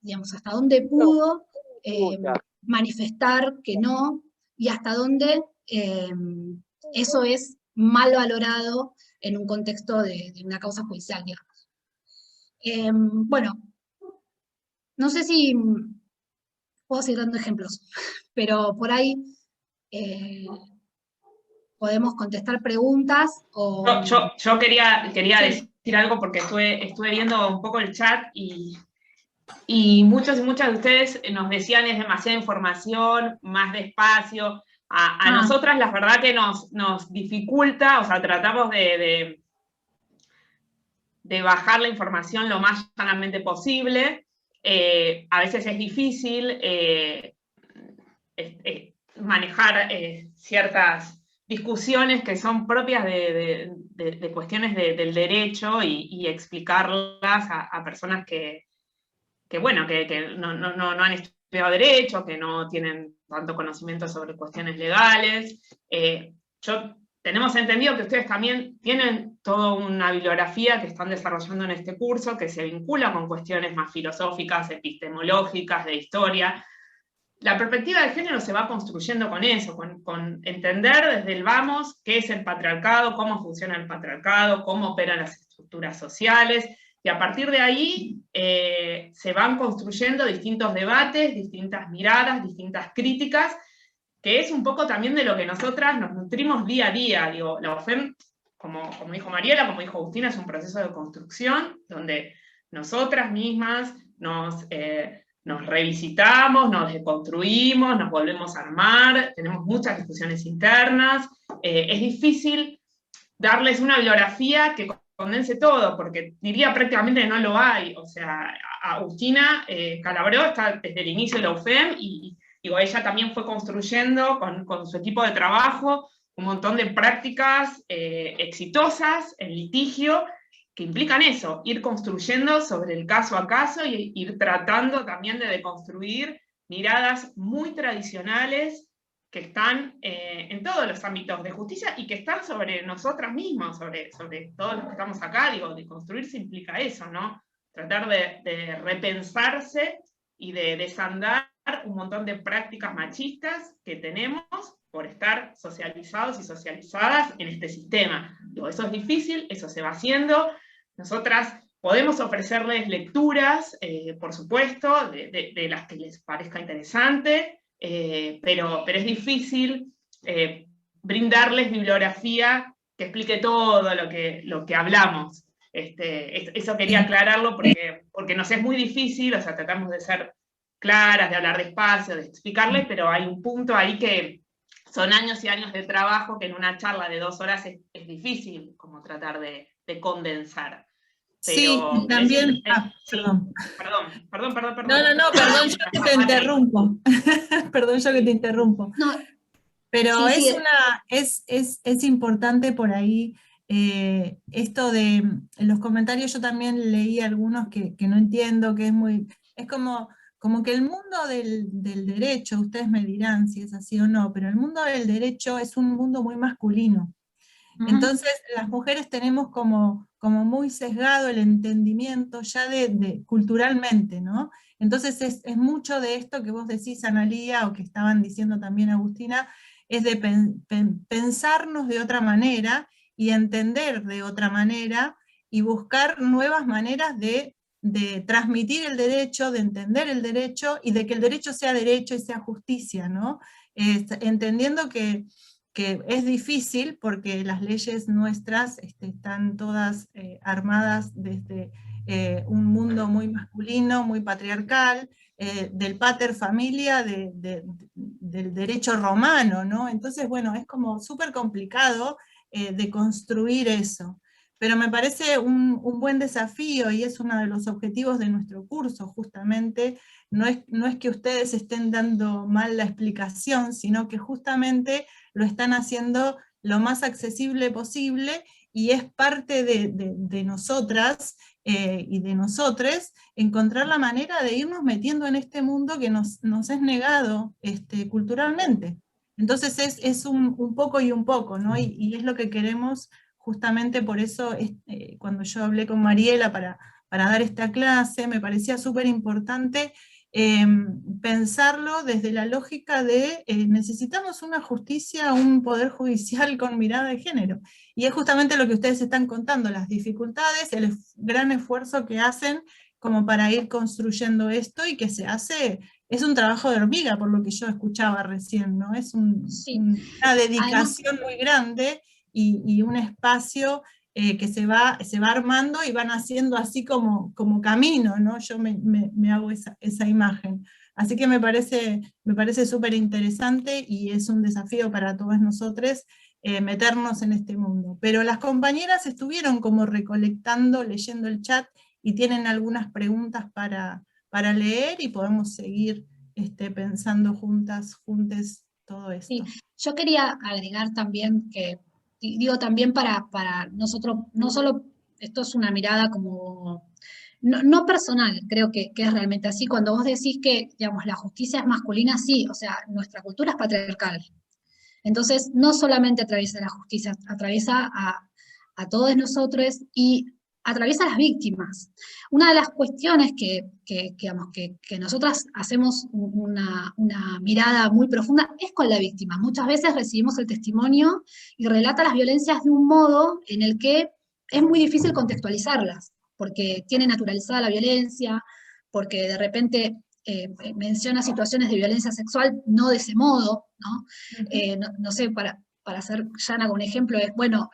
digamos, hasta dónde pudo manifestar que no, y hasta dónde eso es mal valorado en un contexto de una causa judicial, digamos. Bueno, no sé si puedo seguir dando ejemplos, pero por ahí podemos contestar preguntas o... Yo quería decir algo porque estuve viendo un poco el chat y muchos y muchas de ustedes nos decían es demasiada información, más despacio. A nosotras la verdad que nos dificulta, o sea, tratamos de bajar la información lo más llanamente posible. A veces es difícil, manejar ciertas discusiones que son propias de cuestiones del derecho y explicarlas a personas que no han estudiado derecho, que no tienen tanto conocimiento sobre cuestiones legales. Tenemos entendido que ustedes también tienen toda una bibliografía que están desarrollando en este curso, que se vincula con cuestiones más filosóficas, epistemológicas, de historia. La perspectiva de género se va construyendo con eso, con entender desde el vamos qué es el patriarcado, cómo funciona el patriarcado, cómo operan las estructuras sociales, y a partir de ahí se van construyendo distintos debates, distintas miradas, distintas críticas, que es un poco también de lo que nosotras nos nutrimos día a día. Digo, la OFEM, como dijo Mariela, como dijo Agustina, es un proceso de construcción donde nosotras mismas nos revisitamos, nos deconstruimos, nos volvemos a armar, tenemos muchas discusiones internas. Es difícil darles una bibliografía que condense todo, porque diría prácticamente que no lo hay. O sea, Agustina Calabró está desde el inicio de la UFEM y digo, ella también fue construyendo con su equipo de trabajo un montón de prácticas exitosas en litigio que implican eso, ir construyendo sobre el caso a caso y ir tratando también de deconstruir miradas muy tradicionales que están en todos los ámbitos de justicia y que están sobre nosotras mismas, sobre todos los que estamos acá. Digo, de construirse implica eso, ¿no? Tratar de repensarse y de desandar un montón de prácticas machistas que tenemos por estar socializados y socializadas en este sistema. Digo, eso es difícil, eso se va haciendo. Nosotras podemos ofrecerles lecturas, por supuesto, de las que les parezca interesante, pero es difícil brindarles bibliografía que explique todo lo que hablamos. Eso quería aclararlo porque nos es muy difícil, o sea, tratamos de ser claras, de hablar despacio, de explicarles, pero hay un punto ahí que son años y años de trabajo que en una charla de 2 horas es difícil como tratar de condensar. Pero sí, y también... sí, perdón. No, perdón, yo que te interrumpo. Perdón, yo que te interrumpo. No, pero sí, es importante por ahí esto de, en los comentarios yo también leí algunos que no entiendo, que es como que el mundo del derecho, ustedes me dirán si es así o no, pero el mundo del derecho es un mundo muy masculino. Entonces, las mujeres tenemos como muy sesgado el entendimiento ya culturalmente, ¿no? Entonces, es mucho de esto que vos decís, Analía, o que estaban diciendo también Agustina, es de pensarnos de otra manera y entender de otra manera y buscar nuevas maneras de transmitir el derecho, de entender el derecho y de que el derecho sea derecho y sea justicia, ¿no? Entendiendo que es difícil porque las leyes nuestras están todas armadas desde un mundo muy masculino, muy patriarcal, del pater familia, del derecho romano, ¿no? Entonces, bueno, es como súper complicado de construir eso. Pero me parece un buen desafío y es uno de los objetivos de nuestro curso, justamente. No es que ustedes estén dando mal la explicación, sino que justamente lo están haciendo lo más accesible posible y es parte de nosotras y de nosotres encontrar la manera de irnos metiendo en este mundo que nos es negado culturalmente. Entonces es un poco y un poco, ¿no? Y es lo que queremos. Justamente por eso, cuando yo hablé con Mariela para dar esta clase, me parecía súper importante pensarlo desde la lógica de necesitamos una justicia, un poder judicial con mirada de género. Y es justamente lo que ustedes están contando, las dificultades, el gran esfuerzo que hacen como para ir construyendo esto y que se hace, es un trabajo de hormiga, por lo que yo escuchaba recién, ¿no? Es una dedicación muy grande y un espacio que se va armando y van haciendo así como camino, ¿no? Yo me hago esa imagen. Así que me parece súper interesante y es un desafío para todos nosotros meternos en este mundo. Pero las compañeras estuvieron como recolectando, leyendo el chat y tienen algunas preguntas para leer y podemos seguir pensando juntas todo esto. Sí, yo quería agregar también que, digo también para nosotros, no solo, esto es una mirada como, no personal, creo que es realmente así, cuando vos decís que, digamos, la justicia es masculina, sí, o sea, nuestra cultura es patriarcal. Entonces, no solamente atraviesa la justicia, atraviesa a todos nosotros y atraviesa a las víctimas. Una de las cuestiones digamos, que nosotras hacemos una mirada muy profunda es con la víctima. Muchas veces recibimos el testimonio y relata las violencias de un modo en el que es muy difícil contextualizarlas, porque tiene naturalizada la violencia, porque de repente menciona situaciones de violencia sexual no de ese modo, ¿no? No sé, para ser llana con un ejemplo, es, bueno,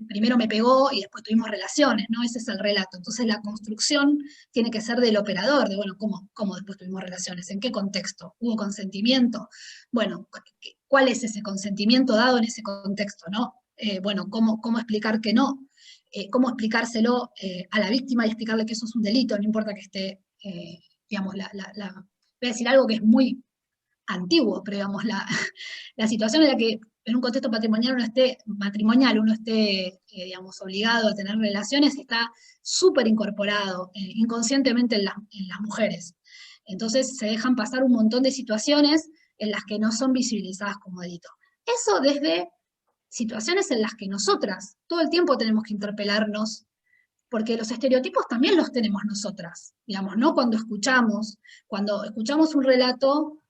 primero me pegó y después tuvimos relaciones, ¿no? Ese es el relato. Entonces la construcción tiene que ser del operador, de, bueno, ¿cómo después tuvimos relaciones? ¿En qué contexto? ¿Hubo consentimiento? Bueno, ¿cuál es ese consentimiento dado en ese contexto, no? Bueno, ¿cómo explicar que no? ¿Cómo explicárselo a la víctima y explicarle que eso es un delito? No importa que esté, digamos, voy a decir algo que es muy antiguo, pero digamos, la situación en la que en un contexto matrimonial uno esté, digamos, obligado a tener relaciones, está súper incorporado inconscientemente en las mujeres. Entonces se dejan pasar un montón de situaciones en las que no son visibilizadas como delito. Eso desde situaciones en las que nosotras todo el tiempo tenemos que interpelarnos, porque los estereotipos también los tenemos nosotras, digamos, ¿no? Cuando escuchamos un relato,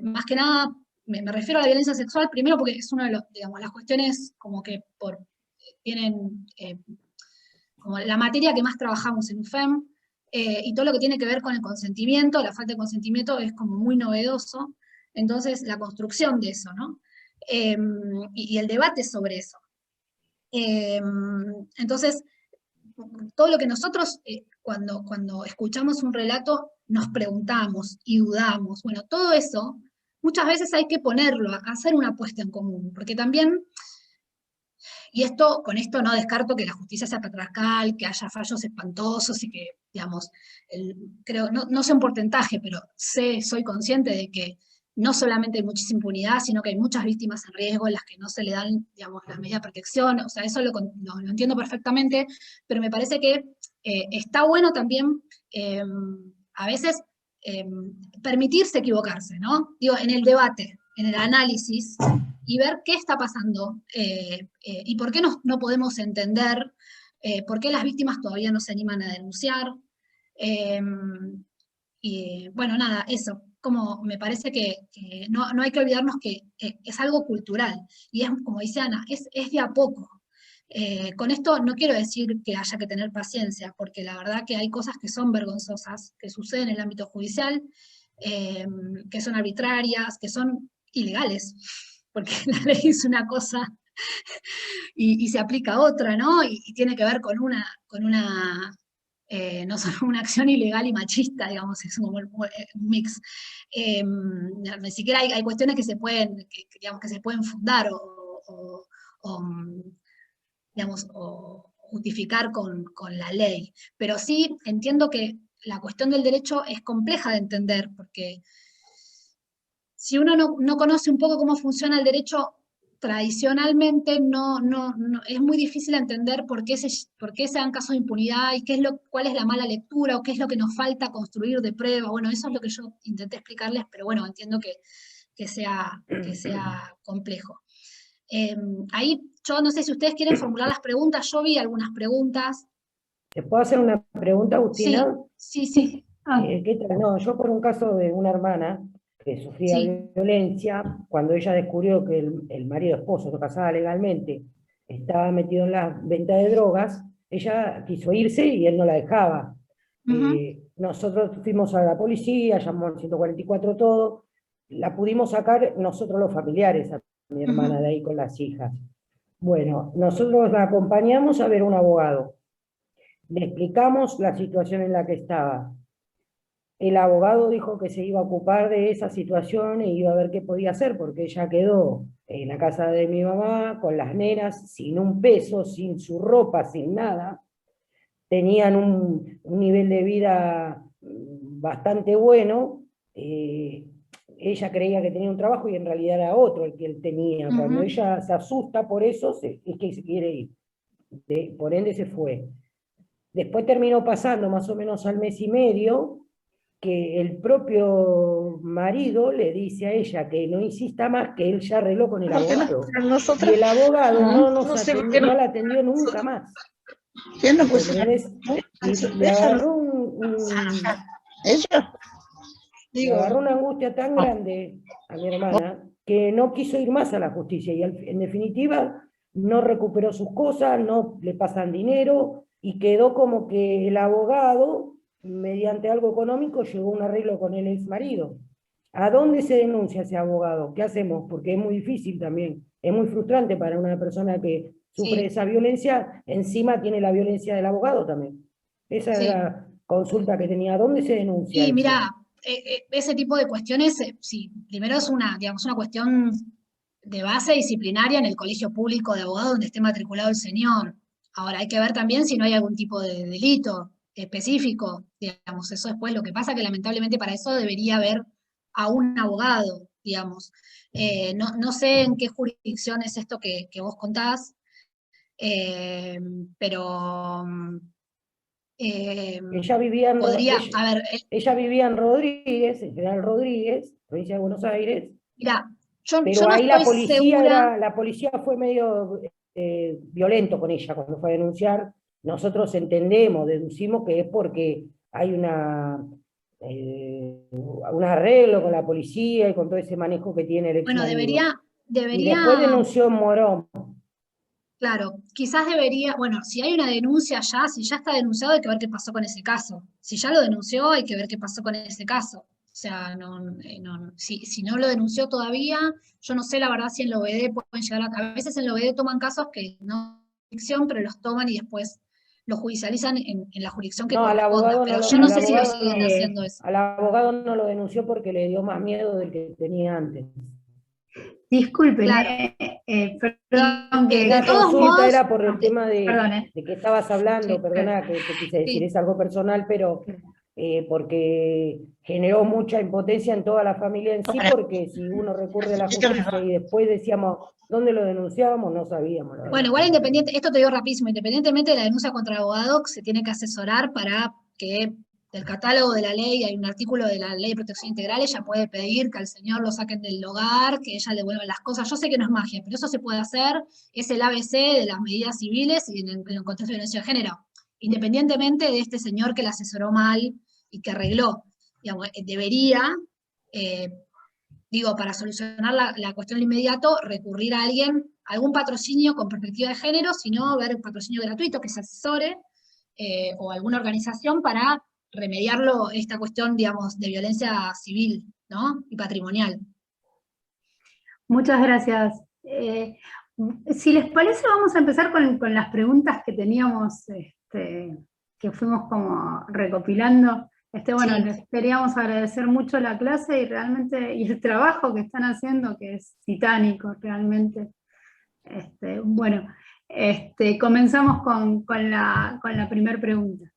más que nada, me refiero a la violencia sexual, primero porque es una de digamos, las cuestiones como que tienen como la materia que más trabajamos en UFEM, y todo lo que tiene que ver con el consentimiento, la falta de consentimiento es como muy novedoso, entonces la construcción de eso, ¿no? Y el debate sobre eso. Entonces, todo lo que nosotros cuando escuchamos un relato nos preguntamos y dudamos, bueno, todo eso muchas veces hay que ponerlo, hacer una apuesta en común, porque también, y con esto no descarto que la justicia sea patriarcal, que haya fallos espantosos y que, digamos, creo, no sé un porcentaje, pero soy consciente de que no solamente hay muchísima impunidad, sino que hay muchas víctimas en riesgo en las que no se le dan, digamos, las medidas de protección, o sea, eso lo entiendo perfectamente, pero me parece que está bueno también a veces permitirse equivocarse, ¿no? Digo, en el debate, en el análisis, y ver qué está pasando, y por qué no podemos entender, por qué las víctimas todavía no se animan a denunciar, y bueno, nada, eso, como me parece que no hay que olvidarnos que es algo cultural, y es, como dice Ana, es de a poco. Con esto no quiero decir que haya que tener paciencia, porque la verdad que hay cosas que son vergonzosas, que suceden en el ámbito judicial, que son arbitrarias, que son ilegales, porque la ley es una cosa y se aplica otra, ¿no? Y tiene que ver con una no solo una acción ilegal y machista, digamos, es como un mix. Ni siquiera hay cuestiones que se pueden, digamos, que se pueden fundar digamos, o justificar con la ley. Pero sí entiendo que la cuestión del derecho es compleja de entender, porque si uno no conoce un poco cómo funciona el derecho tradicionalmente, es muy difícil entender por qué se dan casos de impunidad y cuál es la mala lectura o qué es lo que nos falta construir de prueba. Bueno, eso es lo que yo intenté explicarles, pero bueno, entiendo que sea complejo. Ahí, yo no sé si ustedes quieren formular las preguntas, yo vi algunas preguntas. ¿Te puedo hacer una pregunta, Agustina? Sí. ¿Qué tal? No, yo por un caso de una hermana que sufría Sí. violencia, cuando ella descubrió que el marido esposo, se casaba legalmente, estaba metido en la venta de drogas, ella quiso irse y él no la dejaba. Nosotros fuimos a la policía, llamamos al 144 todo, la pudimos sacar nosotros los familiares, a mi hermana de ahí con las hijas. Bueno, nosotros la acompañamos a ver un abogado. Le explicamos la situación en la que estaba. El abogado dijo que se iba a ocupar de esa situación e iba a ver qué podía hacer, porque ella quedó en la casa de mi mamá, con las nenas, sin un peso, sin su ropa, sin nada. Tenían un nivel de vida bastante bueno. ella creía que tenía un trabajo y en realidad era otro el que él tenía. Cuando ella se asusta por eso, es que se quiere ir. Por ende se fue. Después terminó pasando más o menos al mes y medio, que el propio marido le dice a ella que no insista más, que él ya arregló con el abogado. Y el abogado no la atendió nunca más. Entonces, le agarró le agarró una angustia tan grande a mi hermana que no quiso ir más a la justicia y en definitiva no recuperó sus cosas, no le pasan dinero y quedó como que el abogado, mediante algo económico, llegó a un arreglo con el ex marido. ¿A dónde se denuncia ese abogado? ¿Qué hacemos? Porque es muy difícil también, es muy frustrante para una persona que sufre esa violencia, encima tiene la violencia del abogado también. Esa es la consulta que tenía. ¿A dónde se denuncia? Y mira, ese tipo de cuestiones, sí, primero es digamos, una cuestión de base disciplinaria en el colegio público de abogados donde esté matriculado el señor. Ahora hay que ver también si no hay algún tipo de delito específico, digamos, eso después. Lo que pasa que lamentablemente para eso debería haber a un abogado, digamos. No sé en qué jurisdicción es esto que vos contás, pero... ella vivía en Rodríguez, en General Rodríguez, provincia de Buenos Aires. Mira, pero yo ahí no estoy segura. La policía fue medio violento con ella cuando fue a denunciar. Nosotros entendemos, deducimos que es porque hay un arreglo con la policía y con todo ese manejo que tiene el ex marido. Bueno, debería... Y después denunció en Morón. Claro, quizás debería, bueno, si hay una denuncia ya, si ya está denunciado, hay que ver qué pasó con ese caso. Si ya lo denunció, hay que ver qué pasó con ese caso. O sea, si no lo denunció todavía, yo no sé la verdad si en la OBD pueden llegar a veces en la OBD toman casos que no es ficción, pero los toman y después los judicializan en la jurisdicción que corresponda. Pero yo no sé si lo siguen haciendo eso. Al abogado no lo denunció porque le dio más miedo del que tenía antes. Disculpen, claro. Perdón, que la consulta era por el tema de que estabas hablando, sí, perdona que te quise decir, es algo personal, pero porque generó mucha impotencia en toda la familia en sí, porque si uno recurre a la justicia y después decíamos, ¿dónde lo denunciábamos? No sabíamos. Bueno, igual esto te digo rapidísimo, independientemente de la denuncia contra el abogado, se tiene que asesorar para que del catálogo de la ley, hay un artículo de la Ley de Protección Integral, ella puede pedir que al señor lo saquen del hogar, que ella le devuelva las cosas. Yo sé que no es magia, pero eso se puede hacer, es el ABC de las medidas civiles y en el contexto de violencia de género, independientemente de este señor que la asesoró mal y que arregló. Digamos, debería, para solucionar la cuestión de inmediato, recurrir a algún patrocinio con perspectiva de género, sino ver un patrocinio gratuito que se asesore, o alguna organización para remediarlo, esta cuestión, digamos, de violencia civil, ¿no? Y patrimonial. Muchas gracias. Si les parece, vamos a empezar con las preguntas que teníamos, que fuimos como recopilando. Bueno, Sí. Les queríamos agradecer mucho la clase y el trabajo que están haciendo, que es titánico realmente. Comenzamos con la primera pregunta.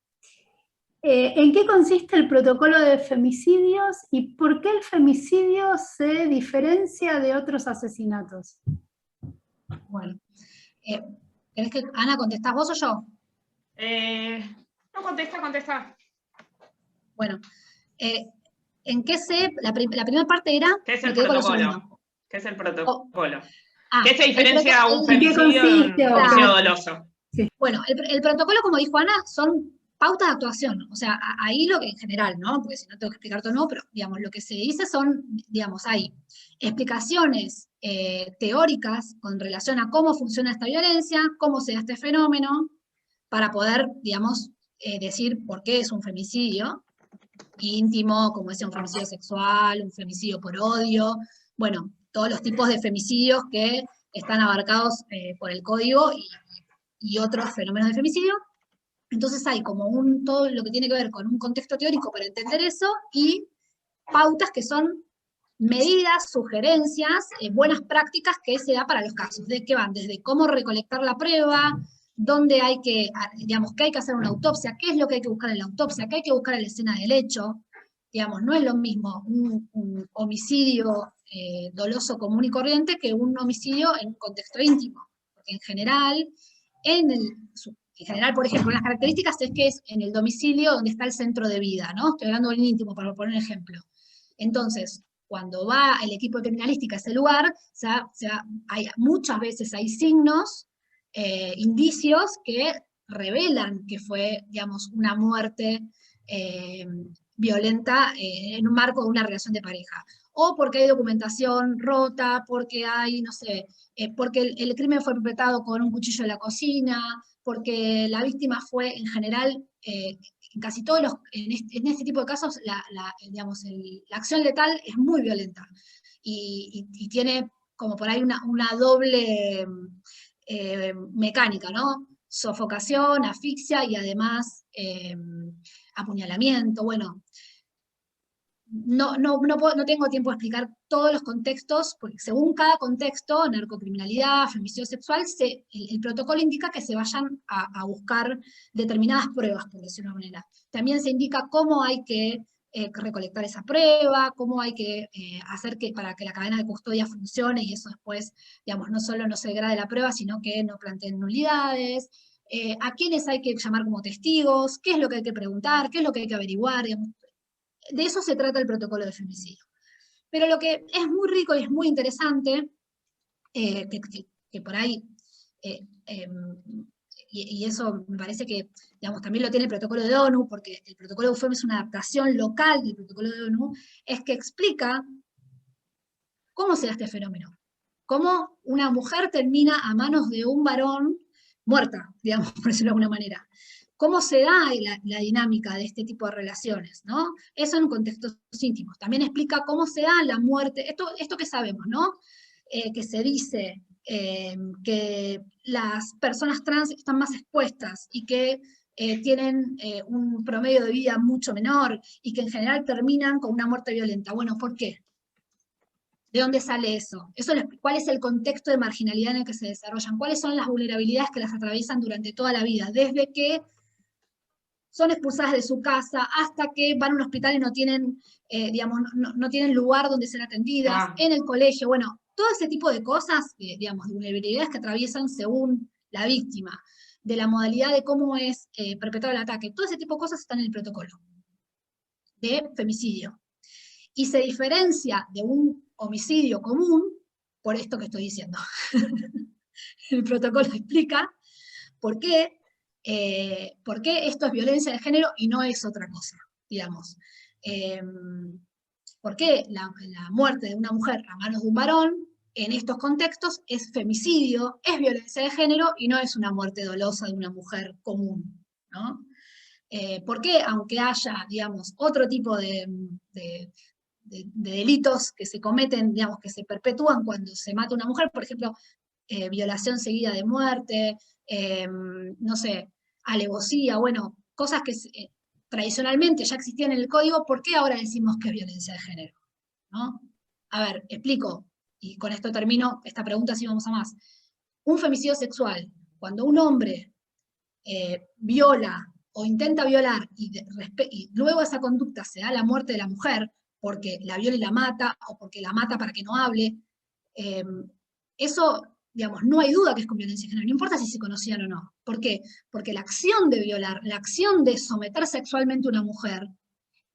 ¿En qué consiste el protocolo de femicidios y por qué el femicidio se diferencia de otros asesinatos? Bueno, ¿querés que, Ana, contestás vos o yo? No, contesta. Bueno, ¿en qué la primera parte era? ¿Qué es el protocolo? ¿Qué es el protocolo? ¿Qué se diferencia a un femicidio de un homicidio doloso? Sí. Bueno, el protocolo, como dijo Ana, son pautas de actuación. O sea, ahí lo que en general, ¿no? Porque si no tengo que explicar todo, no, pero digamos, lo que se dice son, digamos, hay explicaciones teóricas con relación a cómo funciona esta violencia, cómo se da este fenómeno, para poder, digamos, decir por qué es un femicidio íntimo, como es un femicidio sexual, un femicidio por odio, bueno, todos los tipos de femicidios que están abarcados por el código y otros fenómenos de femicidio. Entonces hay como todo lo que tiene que ver con un contexto teórico para entender eso, y pautas que son medidas, sugerencias, buenas prácticas que se da para los casos, que van desde cómo recolectar la prueba, dónde hay que, digamos, qué hay que hacer una autopsia, qué es lo que hay que buscar en la autopsia, qué hay que buscar en la escena del hecho, digamos, no es lo mismo un homicidio doloso común y corriente que un homicidio en un contexto íntimo. Porque en general, por ejemplo, las características es que es en el domicilio donde está el centro de vida, ¿no? Estoy hablando del íntimo, para poner un ejemplo. Entonces, cuando va el equipo de criminalística a ese lugar, muchas veces hay signos, indicios que revelan que fue, digamos, una muerte violenta en un marco de una relación de pareja. O porque hay documentación rota, porque hay, no sé, porque el crimen fue perpetrado con un cuchillo en la cocina, porque la víctima fue, en general, en casi todos en este tipo de casos, digamos, la acción letal es muy violenta. Y tiene como por ahí una doble mecánica, ¿no? Sofocación, asfixia y además apuñalamiento. Bueno, no tengo tiempo de explicar todos los contextos, porque según cada contexto, narcocriminalidad, femicidio sexual, el protocolo indica que se vayan a buscar determinadas pruebas, por decirlo de una manera. También se indica cómo hay que recolectar esa prueba, cómo hay que hacer para que la cadena de custodia funcione, y eso después, digamos, no solo no se degrade la prueba, sino que no planteen nulidades, a quiénes hay que llamar como testigos, qué es lo que hay que preguntar, qué es lo que hay que averiguar, digamos. De eso se trata el protocolo de femicidio. Pero lo que es muy rico y es muy interesante, que por ahí, y eso me parece que, digamos, también lo tiene el protocolo de ONU, porque el protocolo de UFEM es una adaptación local del protocolo de ONU, es que explica cómo se da este fenómeno. Cómo una mujer termina a manos de un varón muerta, digamos, por decirlo de alguna manera. ¿Cómo se da la dinámica de este tipo de relaciones, ¿no? Eso en contextos íntimos. También explica cómo se da la muerte, esto que sabemos, ¿no? Que se dice que las personas trans están más expuestas y que tienen un promedio de vida mucho menor y que en general terminan con una muerte violenta. Bueno, ¿por qué? ¿De dónde sale eso? ¿Cuál es el contexto de marginalidad en el que se desarrollan? ¿Cuáles son las vulnerabilidades que las atraviesan durante toda la vida? Desde que son expulsadas de su casa, hasta que van a un hospital y no tienen, digamos, no tienen lugar donde ser atendidas, en el colegio, bueno, todo ese tipo de cosas, digamos, de vulnerabilidades que atraviesan según la víctima, de la modalidad de cómo es perpetrado el ataque, todo ese tipo de cosas están en el protocolo de femicidio. Y se diferencia de un homicidio común por esto que estoy diciendo. El protocolo explica por qué esto es violencia de género y no es otra cosa, digamos. ¿Por qué la muerte de una mujer a manos de un varón en estos contextos es femicidio, es violencia de género y no es una muerte dolosa de una mujer común, ¿no? ¿Por qué, aunque haya, digamos, otro tipo de delitos que se cometen, digamos, que se perpetúan cuando se mata una mujer, por ejemplo, violación seguida de muerte, no sé, alevosía, bueno, cosas que tradicionalmente ya existían en el código, ¿por qué ahora decimos que es violencia de género? ¿No? A ver, explico, y con esto termino esta pregunta, si vamos a más. Un femicidio sexual, cuando un hombre viola o intenta violar y luego esa conducta se da la muerte de la mujer, porque la viola y la mata, o porque la mata para que no hable, eso, digamos, no hay duda que es con violencia de género, no importa si se conocían o no. ¿Por qué? Porque la acción de violar, la acción de someter sexualmente a una mujer,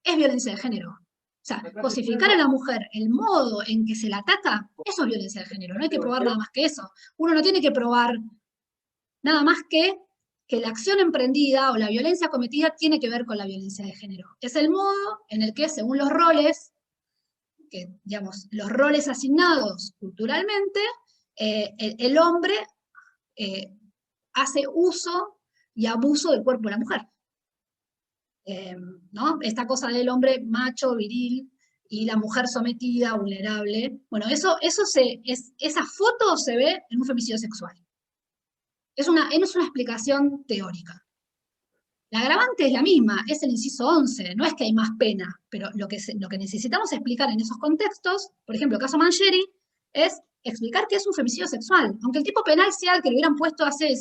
es violencia de género. O sea, cosificar a la mujer, el modo en que se la ataca, eso es violencia de género, no hay que probar nada más que eso. Uno no tiene que probar nada más que la acción emprendida o la violencia cometida tiene que ver con la violencia de género. Es el modo en el que, según los roles, digamos, los roles asignados culturalmente, el hombre hace uso y abuso del cuerpo de la mujer. ¿No? Esta cosa del hombre macho, viril, y la mujer sometida, vulnerable. Bueno, esa foto se ve en un femicidio sexual. Es una explicación teórica. La agravante es la misma, es el inciso 11, no es que hay más pena, pero lo que necesitamos explicar en esos contextos, por ejemplo, el caso Mangieri, es explicar que es un femicidio sexual, aunque el tipo penal sea el que le hubieran puesto hace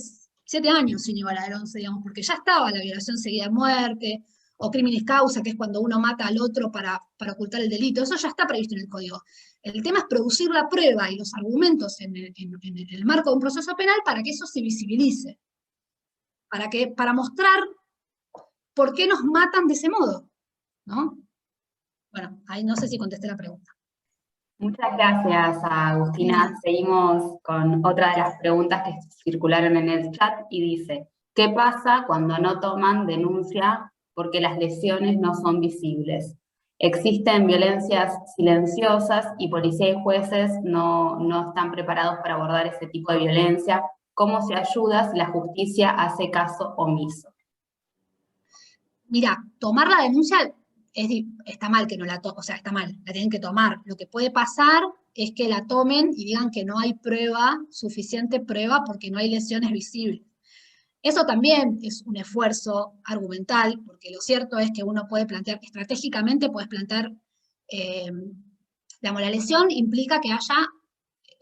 7 años sin igualar al 11, digamos, porque ya estaba la violación seguida de muerte, o criminis causa, que es cuando uno mata al otro para ocultar el delito. Eso ya está previsto en el código. El tema es producir la prueba y los argumentos en el marco de un proceso penal para que eso se visibilice. Para mostrar por qué nos matan de ese modo, ¿no? Bueno, ahí no sé si contesté la pregunta. Muchas gracias, Agustina. Seguimos con otra de las preguntas que circularon en el chat y dice, ¿qué pasa cuando no toman denuncia porque las lesiones no son visibles? Existen violencias silenciosas y policía y jueces no están preparados para abordar ese tipo de violencia. ¿Cómo se ayuda si la justicia hace caso omiso? Mira, tomar la denuncia está mal que no la tomen, o sea, está mal, la tienen que tomar. Lo que puede pasar es que la tomen y digan que no hay suficiente prueba porque no hay lesiones visibles. Eso también es un esfuerzo argumental, porque lo cierto es que uno puede plantear, estratégicamente puedes plantear, digamos, la lesión implica que haya,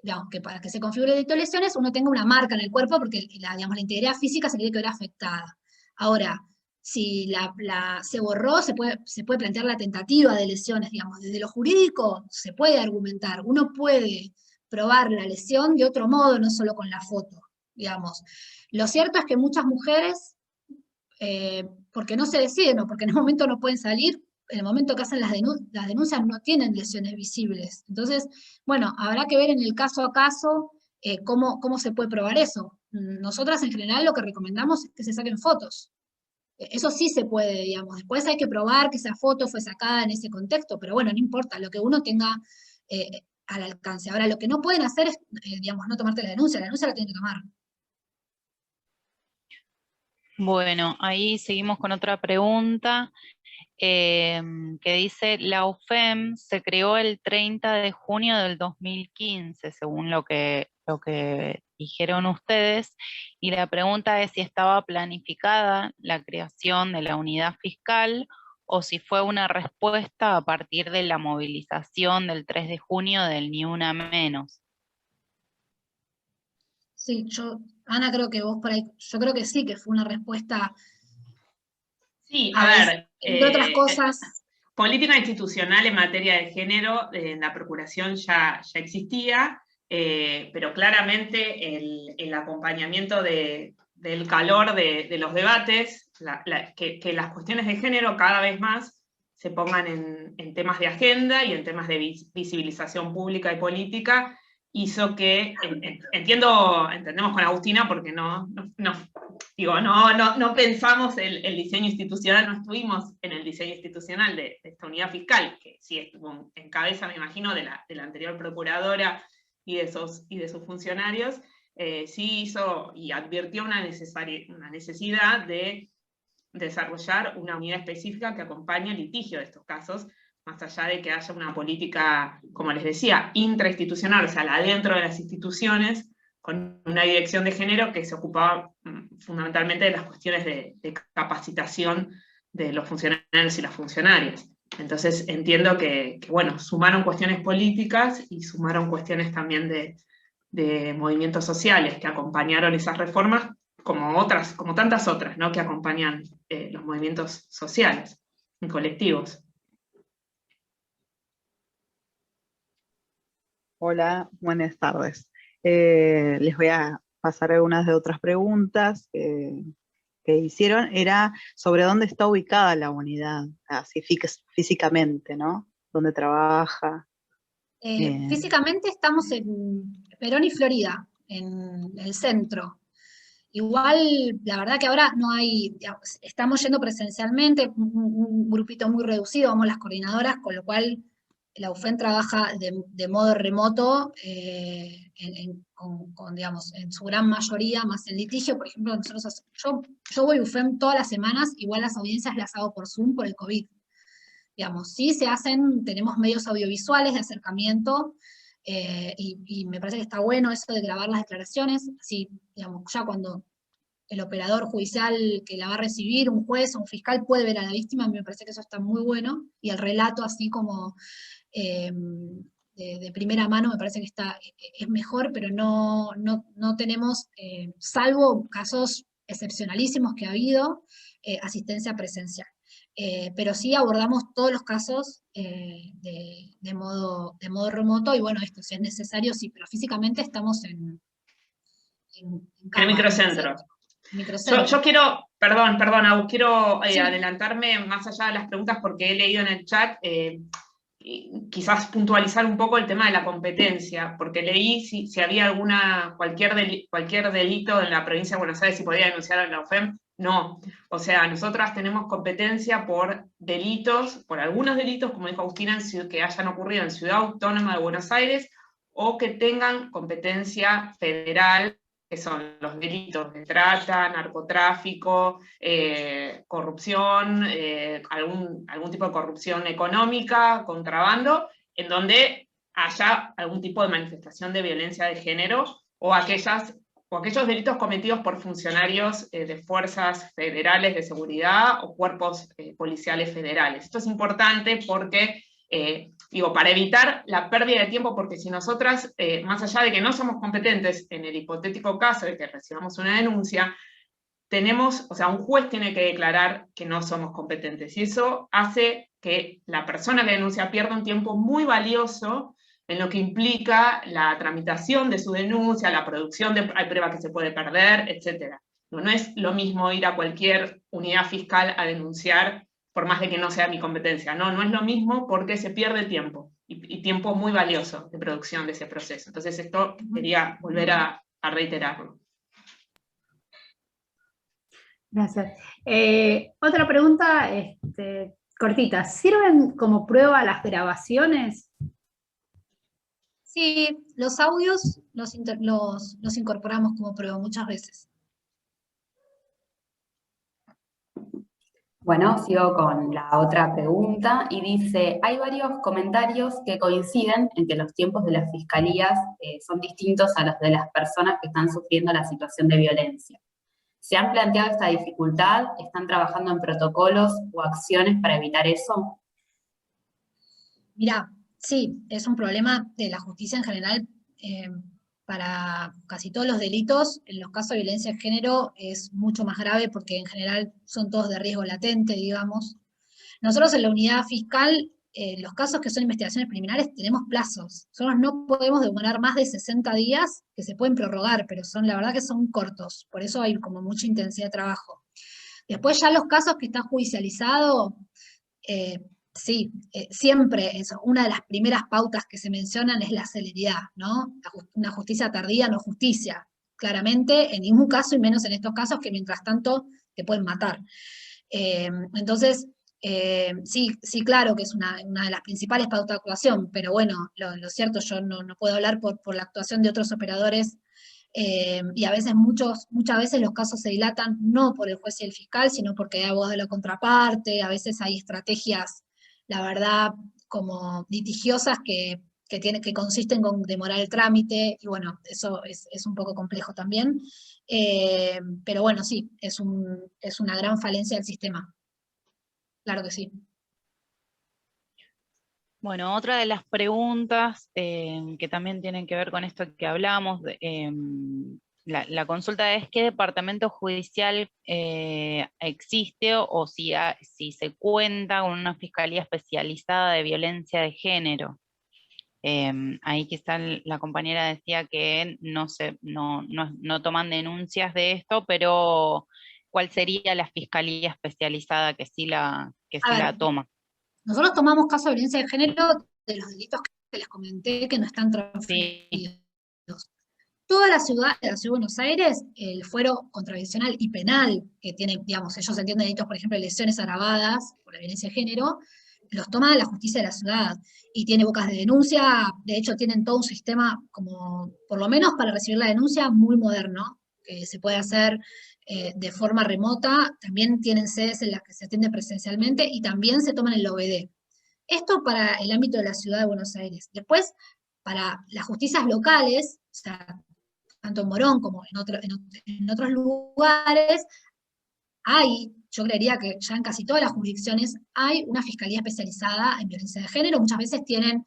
digamos, que para que se configure el delito de lesiones uno tenga una marca en el cuerpo porque la integridad física se tiene que ver afectada. Ahora, si se borró, se puede plantear la tentativa de lesiones, digamos, desde lo jurídico se puede argumentar, uno puede probar la lesión de otro modo, no solo con la foto, digamos. Lo cierto es que muchas mujeres, porque no se deciden o porque en el momento no pueden salir, en el momento que hacen las denuncias no tienen lesiones visibles. Entonces, bueno, habrá que ver en el caso a caso cómo se puede probar eso. Nosotras en general lo que recomendamos es que se saquen fotos. Eso sí se puede, digamos. Después hay que probar que esa foto fue sacada en ese contexto, pero bueno, no importa, lo que uno tenga al alcance. Ahora, lo que no pueden hacer es, digamos, no tomarte la denuncia la tienen que tomar. Bueno, ahí seguimos con otra pregunta que dice, la UFEM se creó el 30 de junio del 2015, según lo que dijeron ustedes, y la pregunta es si estaba planificada la creación de la unidad fiscal o si fue una respuesta a partir de la movilización del 3 de junio del Ni Una Menos. Sí, Ana, creo que vos por ahí, yo creo que sí, que fue una respuesta. Sí, a ver. Entre otras cosas. Política institucional en materia de género en la Procuración ya existía, pero claramente el acompañamiento del calor de los debates, que las cuestiones de género cada vez más se pongan en temas de agenda y en temas de visibilización pública y política, hizo que, entendemos con Agustina, porque no pensamos el diseño institucional, no estuvimos en el diseño institucional de esta unidad fiscal, que sí estuvo en cabeza, me imagino, de la anterior procuradora y de sus funcionarios, sí hizo y advirtió una necesidad de desarrollar una unidad específica que acompañe el litigio de estos casos, más allá de que haya una política, como les decía, intrainstitucional, o sea, adentro de las instituciones, con una dirección de género que se ocupaba fundamentalmente de las cuestiones de capacitación de los funcionarios y las funcionarias. Entonces entiendo que bueno, sumaron cuestiones políticas y sumaron cuestiones también de movimientos sociales que acompañaron esas reformas, como tantas otras, ¿no?, que acompañan los movimientos sociales y colectivos. Hola, buenas tardes. Les voy a pasar algunas de otras preguntas que hicieron. Era sobre dónde está ubicada la unidad, así físicamente, ¿no? ¿Dónde trabaja? Físicamente estamos en Perón y Florida, en el centro. Igual, la verdad que ahora no hay, digamos, estamos yendo presencialmente, un grupito muy reducido, vamos las coordinadoras, con lo cual la UFEM trabaja de modo remoto, digamos, en su gran mayoría, más en litigio. Por ejemplo, yo voy a UFEM todas las semanas, igual las audiencias las hago por Zoom por el COVID. Digamos, sí tenemos medios audiovisuales de acercamiento, y me parece que está bueno eso de grabar las declaraciones, así, digamos, ya cuando el operador judicial que la va a recibir, un juez o un fiscal, puede ver a la víctima, me parece que eso está muy bueno, y el relato así como de primera mano me parece que es mejor, pero no tenemos, salvo casos excepcionalísimos que ha habido, asistencia presencial. pero sí abordamos todos los casos de modo remoto, y bueno, esto si es necesario, sí, pero físicamente estamos en el microcentro. Microcentro. Yo quiero, perdón, Agus, quiero Sí. adelantarme más allá de las preguntas porque he leído en el chat, quizás puntualizar un poco el tema de la competencia, porque leí si había cualquier delito en la provincia de Buenos Aires, si podía denunciar a la UFEM. No, o sea, nosotras tenemos competencia por delitos, por algunos delitos, como dijo Agustina, que hayan ocurrido en Ciudad Autónoma de Buenos Aires, o que tengan competencia federal, que son los delitos de trata, narcotráfico, corrupción, algún tipo de corrupción económica, contrabando, en donde haya algún tipo de manifestación de violencia de género, o aquellos delitos cometidos por funcionarios de fuerzas federales de seguridad o cuerpos policiales federales. Esto es importante porque para evitar la pérdida de tiempo, porque si nosotras, más allá de que no somos competentes en el hipotético caso de que recibamos una denuncia, un juez tiene que declarar que no somos competentes, y eso hace que la persona que denuncia pierda un tiempo muy valioso en lo que implica la tramitación de su denuncia, la producción hay pruebas que se puede perder, etc. No es lo mismo ir a cualquier unidad fiscal a denunciar, por más de que no sea mi competencia. No es lo mismo porque se pierde tiempo, y tiempo muy valioso de producción de ese proceso. Entonces esto quería volver a reiterarlo. Gracias. Otra pregunta cortita. ¿Sirven como prueba las grabaciones? Sí, los audios los incorporamos como prueba muchas veces. Bueno, sigo con la otra pregunta y dice, hay varios comentarios que coinciden en que los tiempos de las fiscalías son distintos a los de las personas que están sufriendo la situación de violencia. ¿Se han planteado esta dificultad? ¿Están trabajando en protocolos o acciones para evitar eso? Mirá, sí, es un problema de la justicia en general. Para casi todos los delitos, en los casos de violencia de género es mucho más grave porque en general son todos de riesgo latente, digamos. Nosotros en la unidad fiscal, los casos que son investigaciones preliminares, tenemos plazos. Nosotros no podemos demorar más de 60 días, que se pueden prorrogar, pero la verdad que son cortos, por eso hay como mucha intensidad de trabajo. Después ya los casos que están judicializados, sí, siempre una de las primeras pautas que se mencionan es la celeridad, ¿no? Una justicia tardía no justicia, claramente, en ningún caso, y menos en estos casos que mientras tanto te pueden matar. Entonces, sí, claro que es una de las principales pautas de actuación, pero bueno, lo cierto, yo no puedo hablar por la actuación de otros operadores, y a veces, muchas veces los casos se dilatan no por el juez y el fiscal, sino porque hay abogados de la contraparte, a veces hay estrategias, la verdad, como litigiosas que consisten con demorar el trámite, y bueno, eso es un poco complejo también, pero bueno, sí, es una gran falencia del sistema. Claro que sí. Bueno, otra de las preguntas que también tienen que ver con esto que hablamos, la consulta es ¿qué departamento judicial existe o si se cuenta con una fiscalía especializada de violencia de género? Ahí quizá la compañera decía que no toman denuncias de esto, pero ¿cuál sería la fiscalía especializada que sí la toma? Nosotros tomamos casos de violencia de género de los delitos que les comenté que no están transferidos. Sí. Toda la ciudad de Buenos Aires, el fuero contravencional y penal, que tiene, digamos, ellos entienden delitos, por ejemplo, de lesiones agravadas por la violencia de género, los toma la justicia de la ciudad, y tiene bocas de denuncia, de hecho tienen todo un sistema, como, por lo menos para recibir la denuncia, muy moderno, que se puede hacer de forma remota, también tienen sedes en las que se atiende presencialmente, y también se toman el OBD. Esto para el ámbito de la ciudad de Buenos Aires. Después, para las justicias locales, o sea, tanto en Morón como en otros lugares, yo creería que ya en casi todas las jurisdicciones hay una fiscalía especializada en violencia de género. Muchas veces tienen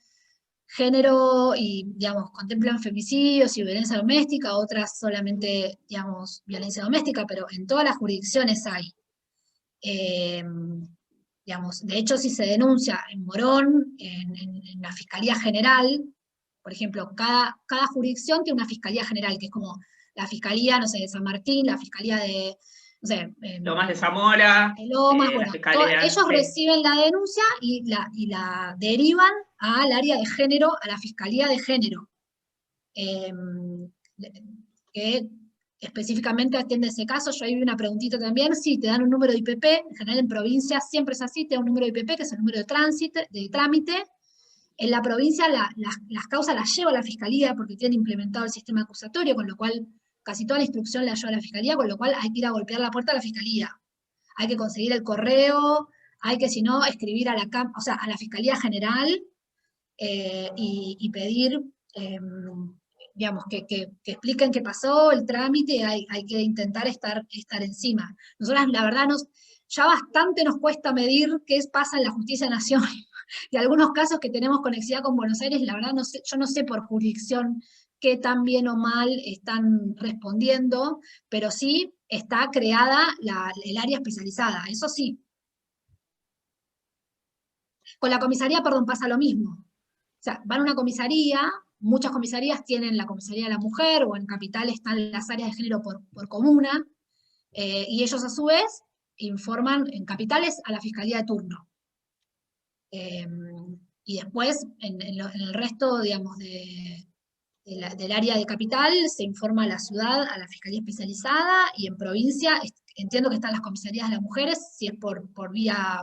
género y, digamos, contemplan femicidios y violencia doméstica, otras solamente, digamos, violencia doméstica, pero en todas las jurisdicciones hay. digamos, de hecho si se denuncia en Morón, en la Fiscalía General, por ejemplo, cada jurisdicción tiene una Fiscalía General, que es como la Fiscalía, no sé, de San Martín, la Fiscalía de, no sé, Lomas de Zamora, Lomas, la bueno, Fiscalía, ellos sí. reciben la denuncia y la derivan al área de género, a la Fiscalía de Género, que específicamente atiende ese caso. Yo ahí vi una preguntita también, sí, te dan un número de IPP, en general en provincias siempre es así, te dan un número de IPP, que es el número de trámite. En la provincia las causas las lleva la Fiscalía porque tienen implementado el sistema acusatorio, con lo cual casi toda la instrucción la lleva a la Fiscalía, con lo cual hay que ir a golpear la puerta a la Fiscalía. Hay que conseguir el correo, hay que, si no, escribir a la Fiscalía General y pedir, digamos, que expliquen qué pasó, el trámite, hay que intentar estar encima. Nosotras, la verdad, ya bastante nos cuesta medir qué pasa en la Justicia Nacional. Y algunos casos que tenemos conexidad con Buenos Aires, la verdad, yo no sé por jurisdicción qué tan bien o mal están respondiendo, pero sí está creada el área especializada, eso sí. Con la comisaría, perdón, pasa lo mismo. O sea, van a una comisaría, muchas comisarías tienen la comisaría de la mujer, o en Capital están las áreas de género por comuna, y ellos a su vez informan en capitales a la fiscalía de turno. Y después, en el resto, digamos, del área de capital, se informa a la ciudad, a la fiscalía especializada, y en provincia, entiendo que están las comisarías de las mujeres, si es por vía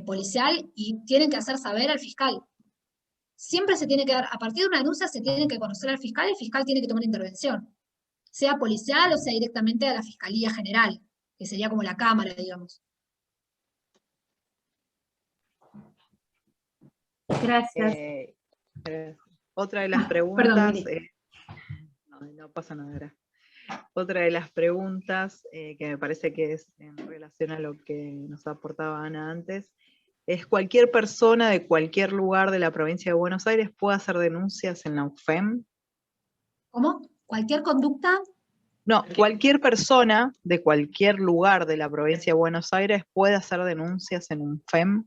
policial, y tienen que hacer saber al fiscal. Siempre se tiene que dar, a partir de una denuncia se tiene que conocer al fiscal, y el fiscal tiene que tomar intervención, sea policial o sea directamente a la Fiscalía General, que sería como la Cámara, digamos. Gracias. Otra de las preguntas, Perdón, no pasa nada. Otra de las preguntas que me parece que es en relación a lo que nos aportaba Ana antes, es: ¿cualquier persona de cualquier lugar de la provincia de Buenos Aires puede hacer denuncias en la UFEM? ¿Cómo? ¿Cualquier conducta? No, cualquier persona de cualquier lugar de la provincia de Buenos Aires puede hacer denuncias en un FEM.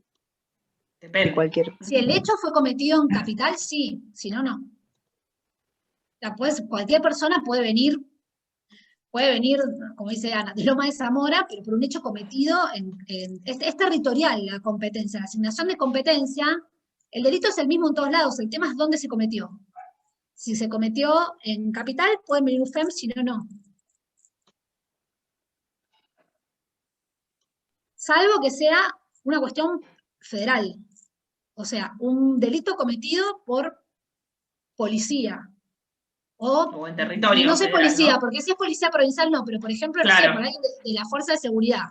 Depende. Si el hecho fue cometido en Capital, sí, si no, no. Cualquier persona puede venir, como dice Ana, de Lomas de Zamora, pero por un hecho cometido es territorial la competencia, la asignación de competencia. El delito es el mismo en todos lados, el tema es dónde se cometió. Si se cometió en Capital, pueden venir un FEM, si no, no. Salvo que sea una cuestión federal. O sea, un delito cometido por policía. O en territorio. No sé federal, policía, ¿no? porque si es policía provincial no, pero por ejemplo, Claro. no sé, por alguien de la fuerza de seguridad,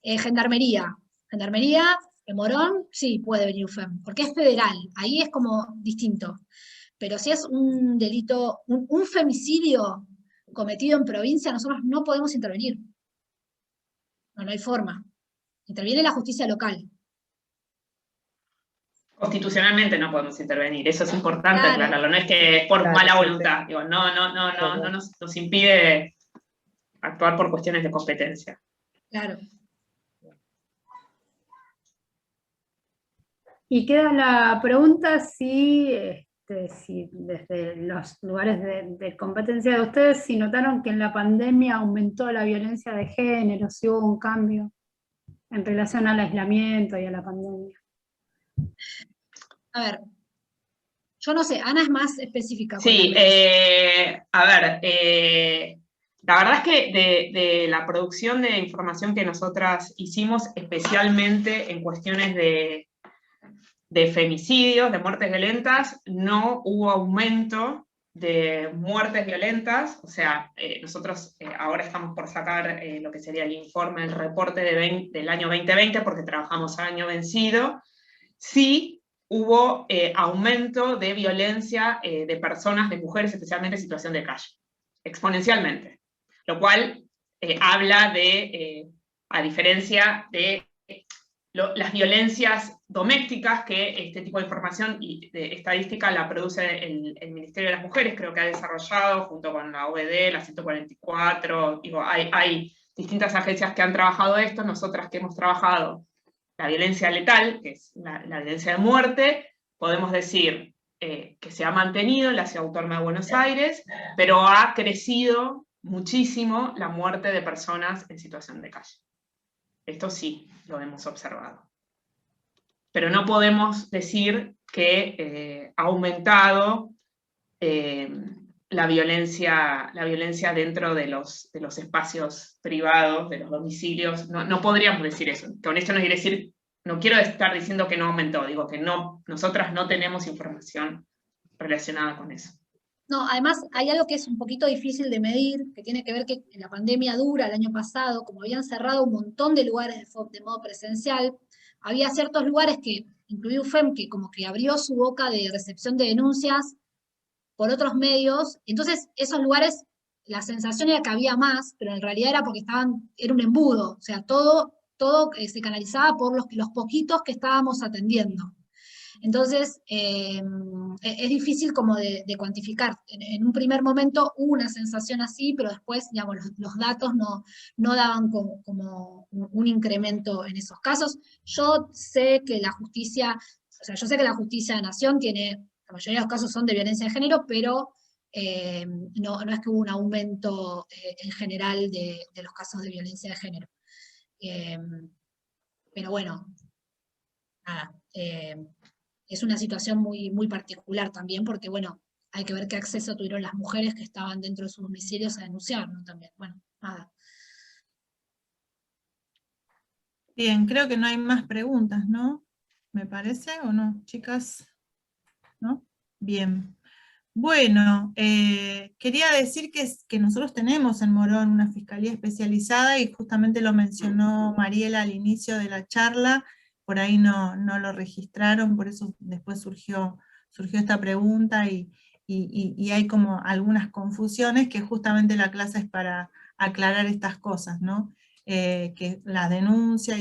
gendarmería. Gendarmería, en Morón, sí, puede venir un FEM, porque es federal, ahí es como distinto. Pero si es un delito, un femicidio cometido en provincia, nosotros no podemos intervenir. No hay forma. Interviene la justicia local. Constitucionalmente no podemos intervenir, eso es importante Claro. aclararlo, no es que por Claro, mala sí, voluntad, sí. digo, no nos impide actuar por cuestiones de competencia. Claro. Y queda la pregunta si desde los lugares de competencia de ustedes, si notaron que en la pandemia aumentó la violencia de género, si hubo un cambio en relación al aislamiento y a la pandemia. A ver, yo no sé, Ana es más específica. Sí, a ver, la verdad es que de la producción de información que nosotras hicimos, especialmente en cuestiones de femicidios, de muertes violentas, no hubo aumento de muertes violentas. O sea, nosotros ahora estamos por sacar lo que sería el informe, el reporte del año 2020, porque trabajamos año vencido. Sí hubo aumento de violencia de personas, de mujeres, especialmente en situación de calle, exponencialmente, lo cual habla de, a diferencia de las violencias domésticas, que este tipo de información y de estadística la produce el Ministerio de las Mujeres, creo que ha desarrollado junto con la OED, la 144, digo, hay distintas agencias que han trabajado esto, nosotras que hemos trabajado la violencia letal, que es la violencia de muerte, podemos decir que se ha mantenido en la Ciudad Autónoma de Buenos Aires, pero ha crecido muchísimo la muerte de personas en situación de calle. Esto sí, lo hemos observado. Pero no podemos decir que ha aumentado la violencia dentro de los espacios privados, de los domicilios. No podríamos decir eso. Con esto no quiere decir, no quiero estar diciendo que no aumentó, digo que no, nosotras no tenemos información relacionada con eso. No, además hay algo que es un poquito difícil de medir, que tiene que ver que en la pandemia dura el año pasado, como habían cerrado un montón de lugares de modo presencial, había ciertos lugares que, incluido UFEM, que como que abrió su boca de recepción de denuncias por otros medios, entonces esos lugares, la sensación era que había más, pero en realidad era porque era un embudo, o sea, todo se canalizaba por los poquitos que estábamos atendiendo. Entonces, es difícil como de cuantificar. En un primer momento hubo una sensación así, pero después, digamos, los datos no daban como un incremento en esos casos. Yo sé que la justicia de Nación tiene, la mayoría de los casos son de violencia de género, pero no es que hubo un aumento en general de los casos de violencia de género. Pero bueno, nada. Es una situación muy, muy particular también, porque bueno, hay que ver qué acceso tuvieron las mujeres que estaban dentro de sus domicilios a denunciar, ¿no? También, bueno, nada. Bien, creo que no hay más preguntas, ¿no? ¿Me parece o no, chicas? ¿No? Bien. Bueno, quería decir que nosotros tenemos en Morón una fiscalía especializada y justamente lo mencionó Mariela al inicio de la charla. Por ahí no lo registraron, por eso después surgió esta pregunta y hay como algunas confusiones que justamente la clase es para aclarar estas cosas, ¿no? Que la denuncia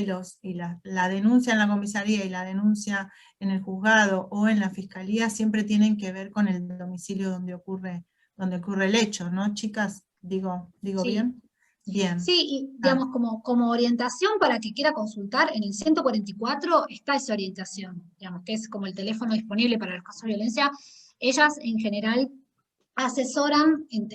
la denuncia en la comisaría y la denuncia en el juzgado o en la fiscalía siempre tienen que ver con el domicilio donde ocurre el hecho, ¿no, chicas? ¿Digo Sí. bien? Bien. Sí, y digamos, como orientación para que quiera consultar, en el 144 está esa orientación, digamos, que es como el teléfono disponible para los casos de violencia. Ellas, en general, asesoran en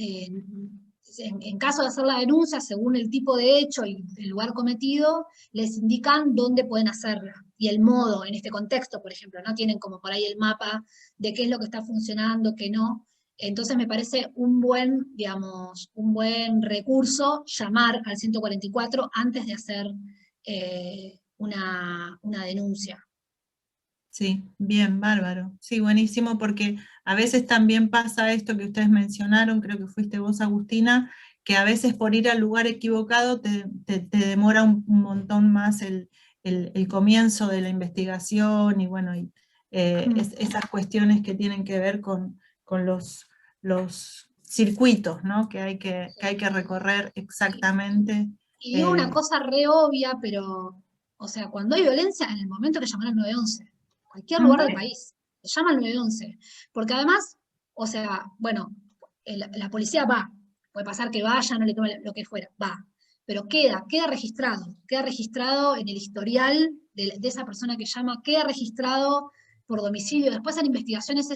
caso de hacer la denuncia, según el tipo de hecho y el lugar cometido, les indican dónde pueden hacerla, y el modo en este contexto, por ejemplo, no tienen como por ahí el mapa de qué es lo que está funcionando, qué no. Entonces me parece un buen recurso llamar al 144 antes de hacer una denuncia. Sí, bien, bárbaro. Sí, buenísimo, porque a veces también pasa esto que ustedes mencionaron, creo que fuiste vos, Agustina, que a veces por ir al lugar equivocado te demora un montón más el comienzo de la investigación, y bueno, esas cuestiones que tienen que ver con los circuitos, ¿no? que hay que recorrer exactamente. Y digo una cosa re obvia, pero, o sea, cuando hay violencia, en el momento que llamar al 911, cualquier lugar del país, se llama al 911, porque además, o sea, bueno, la policía va, puede pasar que vaya, no le tome lo que fuera, va, pero queda registrado en el historial de esa persona que llama, queda registrado por domicilio, después en investigaciones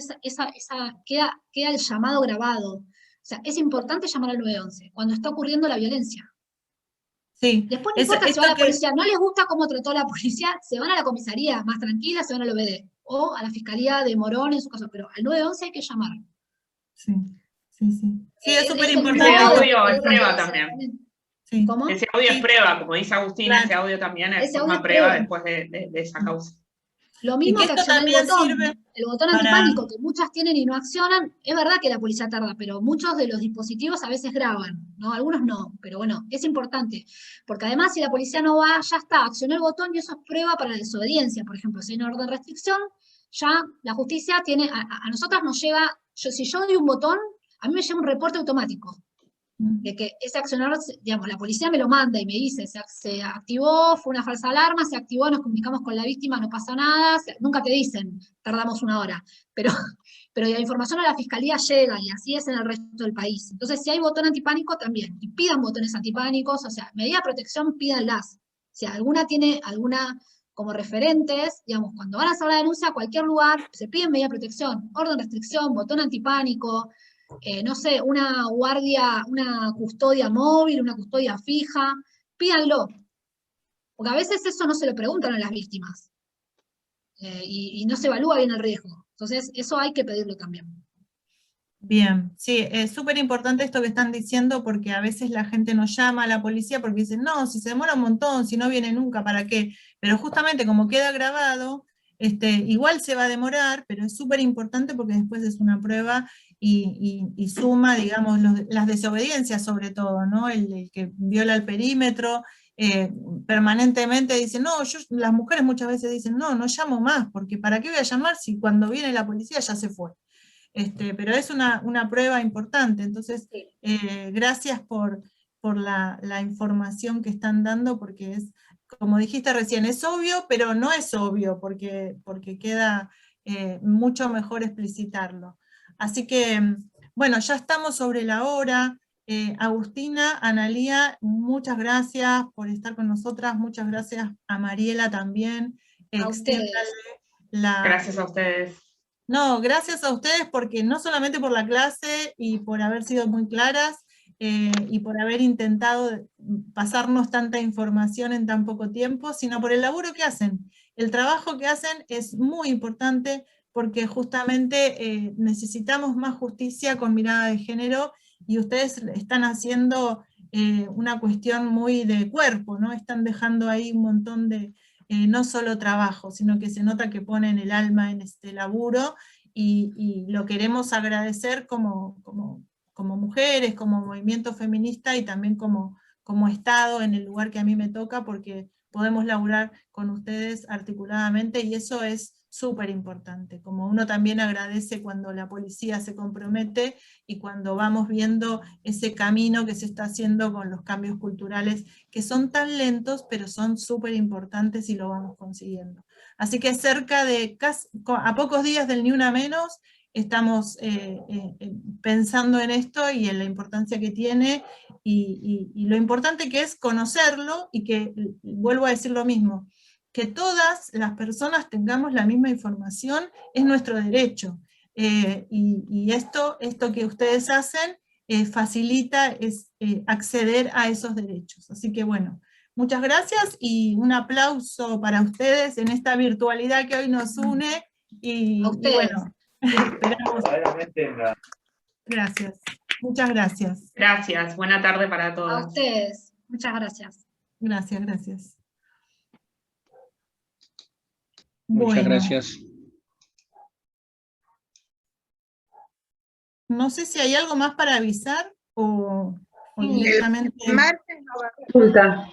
queda el llamado grabado. O sea, es importante llamar al 911 cuando está ocurriendo la violencia. Sí. Después no importa si va a la policía, no les gusta cómo trató la policía, se van a la comisaría más tranquila, se van al OBD, o a la fiscalía de Morón en su caso, pero al 911 hay que llamar. Sí. Sí, es súper Ese importante. audio es prueba también. Sí. ¿Cómo? Ese audio es prueba, como dice Agustina, Claro. ese audio también es Ese audio una es prueba prueba. después de esa causa. Lo mismo Y que esto accionar el también botón. sirve El botón antipánico, que muchas tienen y no accionan, es verdad que la policía tarda, pero muchos de los dispositivos a veces graban, ¿no? Algunos no, pero bueno, es importante. Porque además, si la policía no va, ya está, accionó el botón y eso es prueba para la desobediencia. Por ejemplo, si hay una orden de restricción, ya la justicia tiene, a nosotras nos llega, si yo doy un botón, a mí me llega un reporte automático de que ese accionar, digamos, la policía me lo manda y me dice, se activó, fue una falsa alarma, se activó, nos comunicamos con la víctima, no pasa nada, nunca te dicen, tardamos 1 hora, pero la información a la fiscalía llega, y así es en el resto del país. Entonces, si hay botón antipánico, también, y pidan botones antipánicos, o sea, medida de protección, pídanlas. Si alguna tiene alguna como referentes, digamos, cuando van a hacer la denuncia a cualquier lugar, se piden medida de protección, orden de restricción, botón antipánico, no sé, una guardia, una custodia móvil, una custodia fija, pídanlo. Porque a veces eso no se lo preguntan a las víctimas. Y no se evalúa bien el riesgo. Entonces, eso hay que pedirlo también. Bien, sí, es súper importante esto que están diciendo, porque a veces la gente nos llama a la policía porque dicen, no, si se demora un montón, si no viene nunca, ¿para qué? Pero justamente como queda grabado, igual se va a demorar, pero es súper importante porque después es una prueba y suma, digamos, las desobediencias sobre todo, ¿no? El que viola el perímetro, permanentemente dice, no, las mujeres muchas veces dicen, no, no llamo más, porque ¿para qué voy a llamar si cuando viene la policía ya se fue? Pero es una prueba importante, entonces gracias por la información que están dando, porque es, como dijiste recién, es obvio, pero no es obvio, porque queda mucho mejor explicitarlo. Así que, bueno, ya estamos sobre la hora. Agustina, Analía, muchas gracias por estar con nosotras, muchas gracias a Mariela también. A ustedes. Gracias a ustedes. No, gracias a ustedes, porque no solamente por la clase y por haber sido muy claras, y por haber intentado pasarnos tanta información en tan poco tiempo, sino por el laburo que hacen. El trabajo que hacen es muy importante, porque justamente necesitamos más justicia con mirada de género, y ustedes están haciendo una cuestión muy de cuerpo, ¿no? Están dejando ahí un montón de, no solo trabajo, sino que se nota que ponen el alma en este laburo, y lo queremos agradecer como mujeres, como movimiento feminista, y también como Estado en el lugar que a mí me toca, porque podemos laburar con ustedes articuladamente, y eso es súper importante. Como uno también agradece cuando la policía se compromete, y cuando vamos viendo ese camino que se está haciendo con los cambios culturales, que son tan lentos, pero son súper importantes y lo vamos consiguiendo. Así que a pocos días del Ni Una Menos, estamos pensando en esto y en la importancia que tiene, y lo importante que es conocerlo, y que, vuelvo a decir lo mismo, que todas las personas tengamos la misma información, es nuestro derecho. Y esto que ustedes hacen facilita acceder a esos derechos. Así que bueno, muchas gracias, y un aplauso para ustedes en esta virtualidad que hoy nos une, y bueno, esperamos. Gracias, muchas gracias. Gracias, buena tarde para todos. A ustedes, muchas gracias. Gracias, gracias. Muchas Bueno, gracias. no sé si hay algo más para avisar, o directamente. El martes no va a haber consulta.